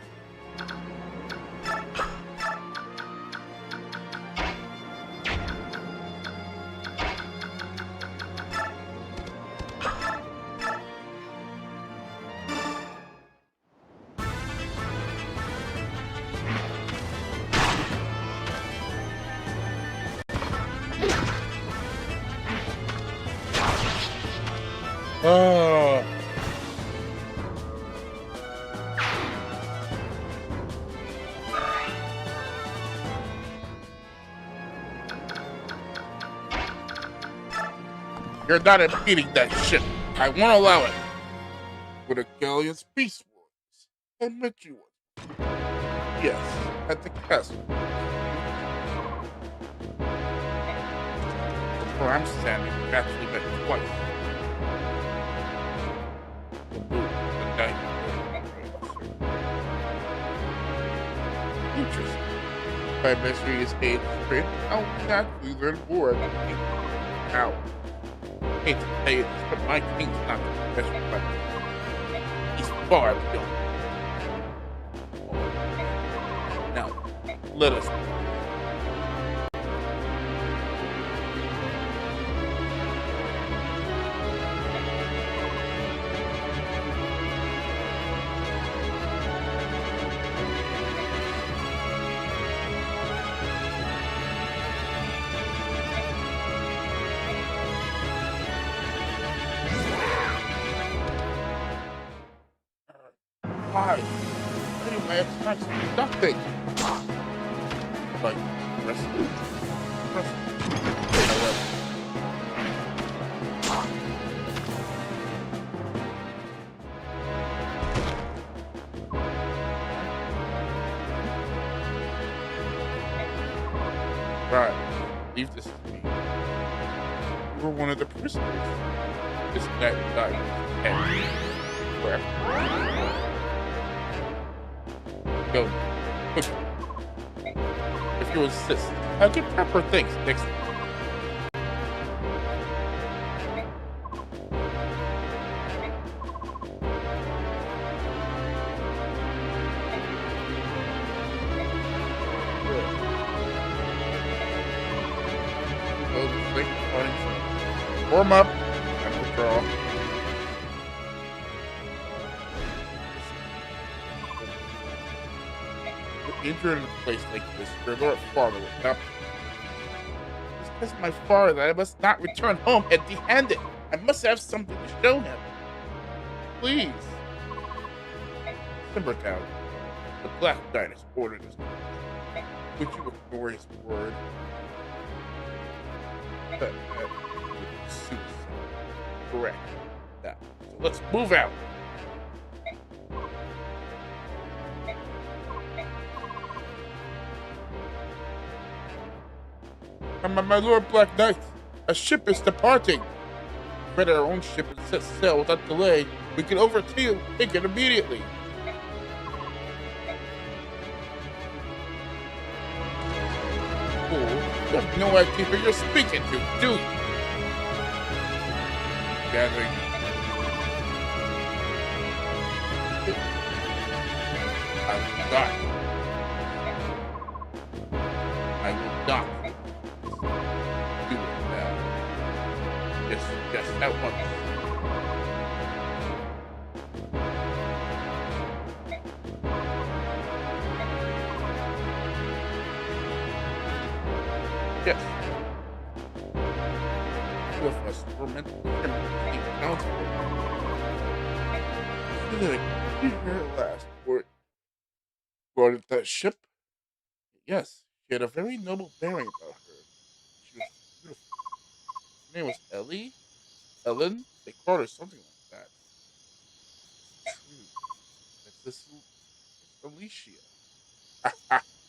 Oh. You're not impeding that shit. I won't allow it. With a galleon's peace words, I met you once. Yes, at the castle. Where I'm standing, we've actually met twice. The moon, the night, interesting. My mystery is age straight. I'll naturally learn more about me. How? I hate to tell you this, but my king's not the special weapon. He's far beyond. Now, let us go. Why? Anyway, it's not nothing. Like, press. Right. Leave this to me. You were one of the prisoners. This guy died. Correct. Go. If you insist, I'll get proper things next time. Warm up and withdraw. Injured in a place like this, your Lord Father will not. It's because my father that I must not return home empty-handed. I must have something to show him. Please. Timbertown, the Black Knight has ordered us. Would you ignore his word? That would be suicide. Correct. Now, so let's move out. My Lord Black Knight, a ship is departing. Read our own ship and set sail without delay. We can overtake it immediately. Fool, You have no idea who you're speaking to, do you? Gathering. I will not. I will not do it now. Just at once. Yes. Two of us were meant to be accountable. Did I hear last word? Boarded that ship? Yes, she had a very noble bearing about her. She was beautiful. Her name was Ellie? Ellen? They called her something like that. True. It's Alicia.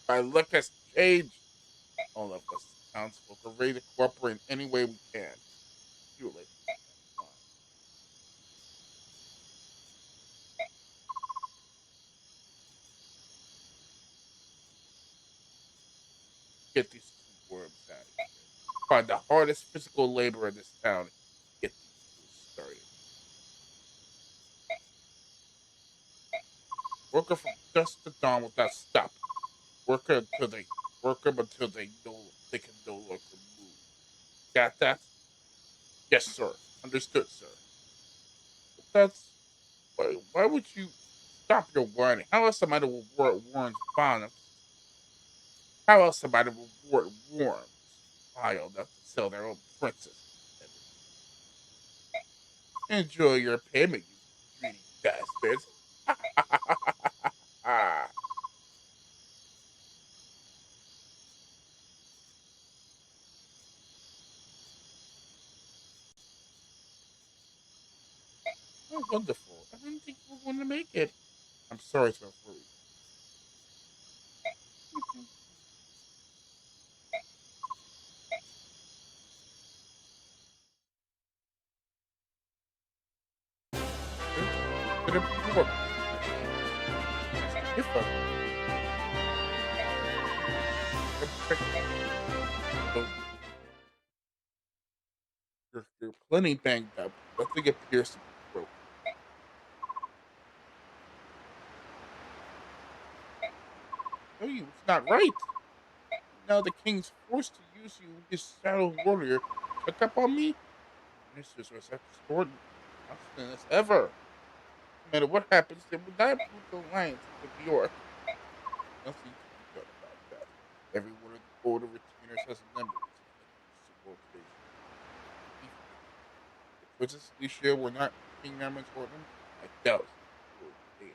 My luck has changed. All of us townsfolk are ready to cooperate in any way we can. You were like, get these two worms out of here. Find the hardest physical labor in this town. Get these fools started. Work her from dusk to dawn without stopping. Work them until they can no longer move. Got that? Yes, sir. Understood, sir. But that's why would you stop your whining? How else am I to reward worms vile? How else am I to reward worms vile enough to sell their own princess? Enjoy your payment, you greedy bastards. Oh, wonderful. I didn't think you were going to make it. I'm sorry to have worried. You're plenty banged up. Nothing appears to be broken. No, it's not right. Now the king's forced to use you, his shadow warrior, to check up on me. Ministers was at the sword constant as ever. No matter what happens, they will not move the alliance with New York. Nothing to be done about that. Every one of the board of retainers has a member. Princess Alicia were not King Norman's order? I doubt it.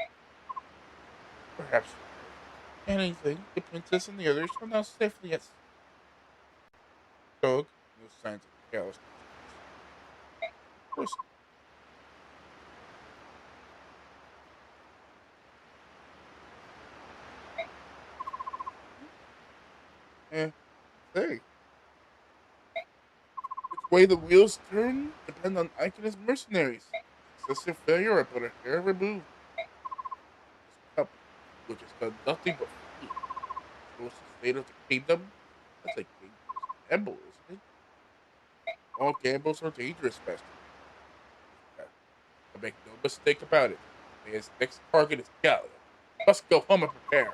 Perhaps anything. The princess and the others are now safely at sea. Dog, no signs of carelessness. Of course. Hey. Which way the wheels turn depend on Ike and his mercenaries. Successive failure, I put a hair removed. This couple, which has done nothing but flee. Shows the state of the kingdom. That's a dangerous gamble, isn't it? All gambles are dangerous, Master. I make no mistake about it. His next target is Gallia. Must go home and prepare.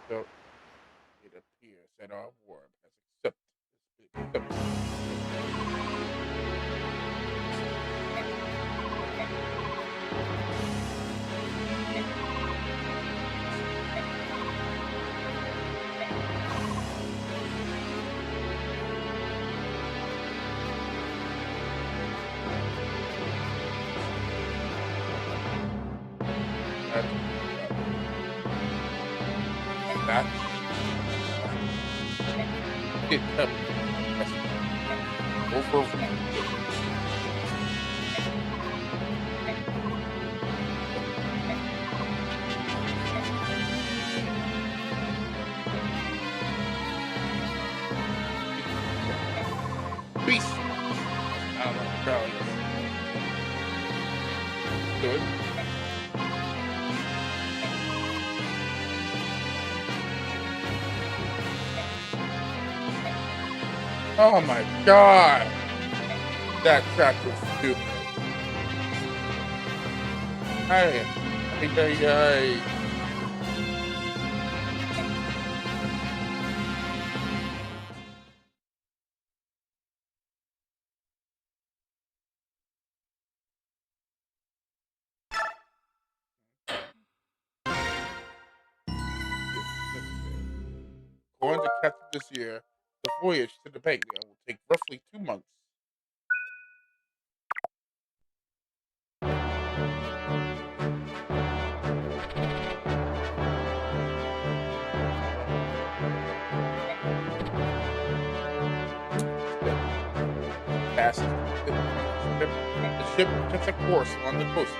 So, it appears that our worm has accepted. That it kept over. Reese. I don't know. Probably. Good. Oh my god! That track was stupid. Hey. Hey. Going to capture this year, the voyage to the bank will take roughly 2 months. Passes the ship takes a course on the coast.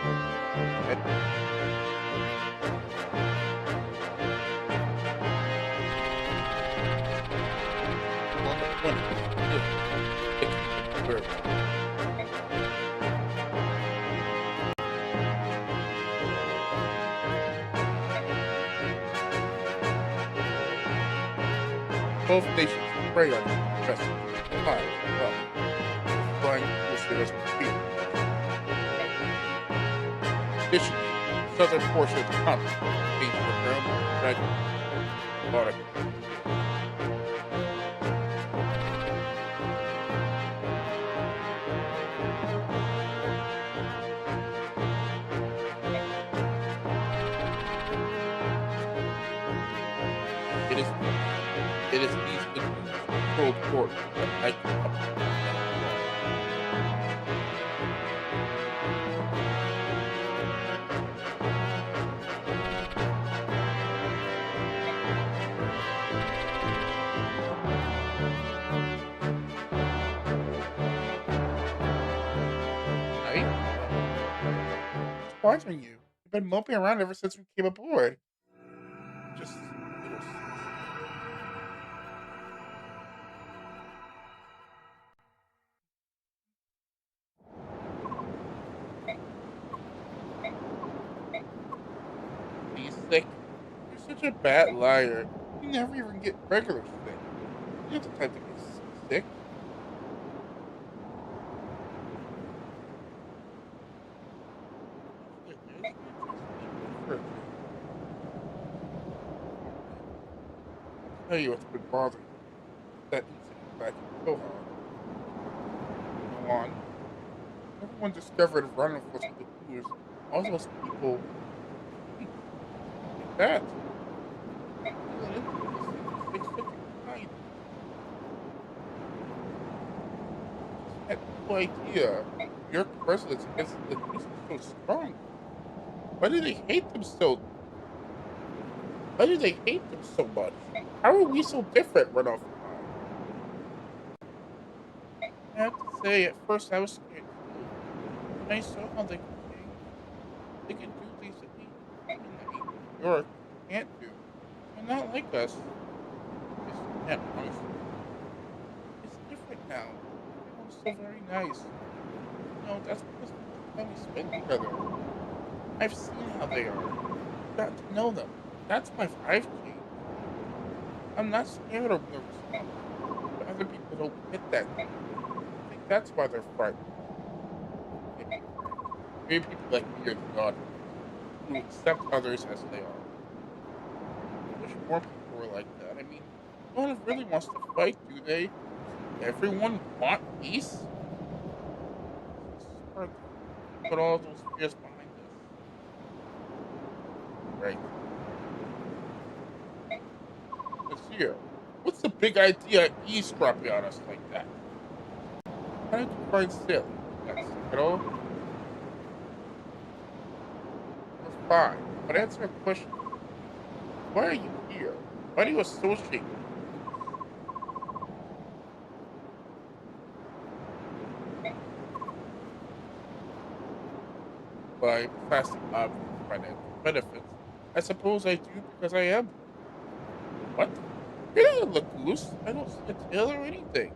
Both nations prey on the vessel. Flying course speed. Additionally, the southern portion of the continent contains the realm of dragon water. It is these controlled port that light up. Right? What's bothering you? You've been moping around ever since we came aboard. Just little. He's sick. You're such a bad liar. You never even get regular sick. You have the time to get sick. I'll tell you what's been bothering me. That incident back in Kohan. Go on. Everyone discovered running was with the crews. All those people like that. I had no idea your presidents against the police was so strong. Why do they hate them so? Why do they hate them so much? How are we so different, Runoff? I have to say, at first I was scared too. When I saw how they can do things that we or can't do. They're not like us. It's different now. Everyone's so very nice. No, that's because of the time we spend together. I've seen how they are. I've gotten to know them. That's my 5G. I'm not scared or nervous. But other people don't get that. I think that's why they're frightened. Maybe people like me are the god who accept others as they are. I wish more people were like that. I mean, no one really wants to fight, do they? Everyone want peace? It's hard to put all those fears behind us. Right. Here, what's the big idea eavesdropping on us like that? How did you find silly? That's it all. We're fine, but answer a question. Why are you here? Why do you associate? By fasting up financial benefits, I suppose I do because I am. What? You're not a goose. I don't see a tail or anything.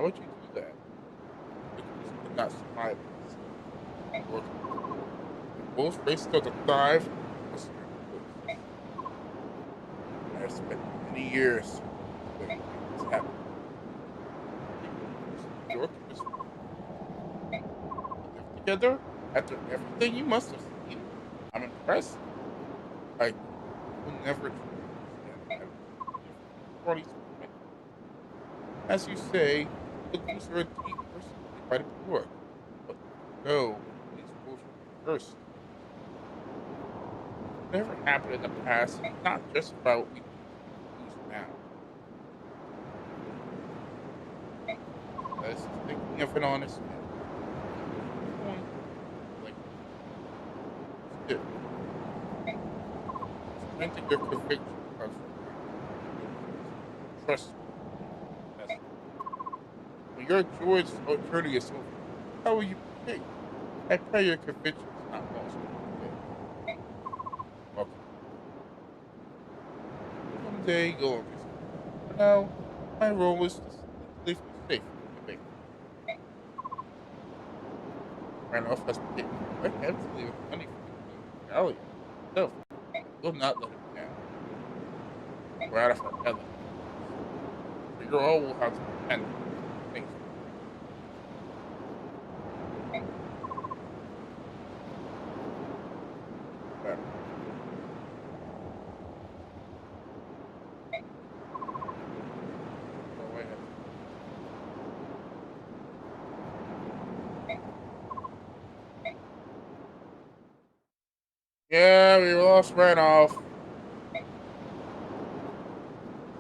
would you do that? Because you could not survive this. Or if both races are to thrive, I've spent many years waiting for this happen. York is live together after everything you must have seen. I'm impressed. I will never understand parties. As you say, the loser are a deep person by the York. But no, these rules were first. Whatever happened in the past is not just about what we lose now. This is thinking of an honest man. Like, still, strength of your conviction comes from trust. When your journey is over, how will you behave? I pray your conviction is not lost. Okay. Someday you'll understand. For now, my role is to leave you safe in the bank. Randolph has paid me quite handsomely with money for the galleon. So, I will not let him down. We're out of our belly. So you all will have to depend on me. Thanks. Better. Go ahead. Yeah, we lost Randolph.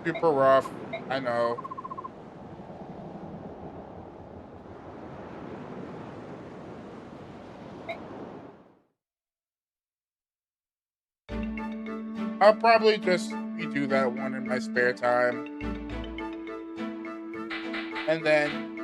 Super rough. I know. I'll probably just redo that one in my spare time. And then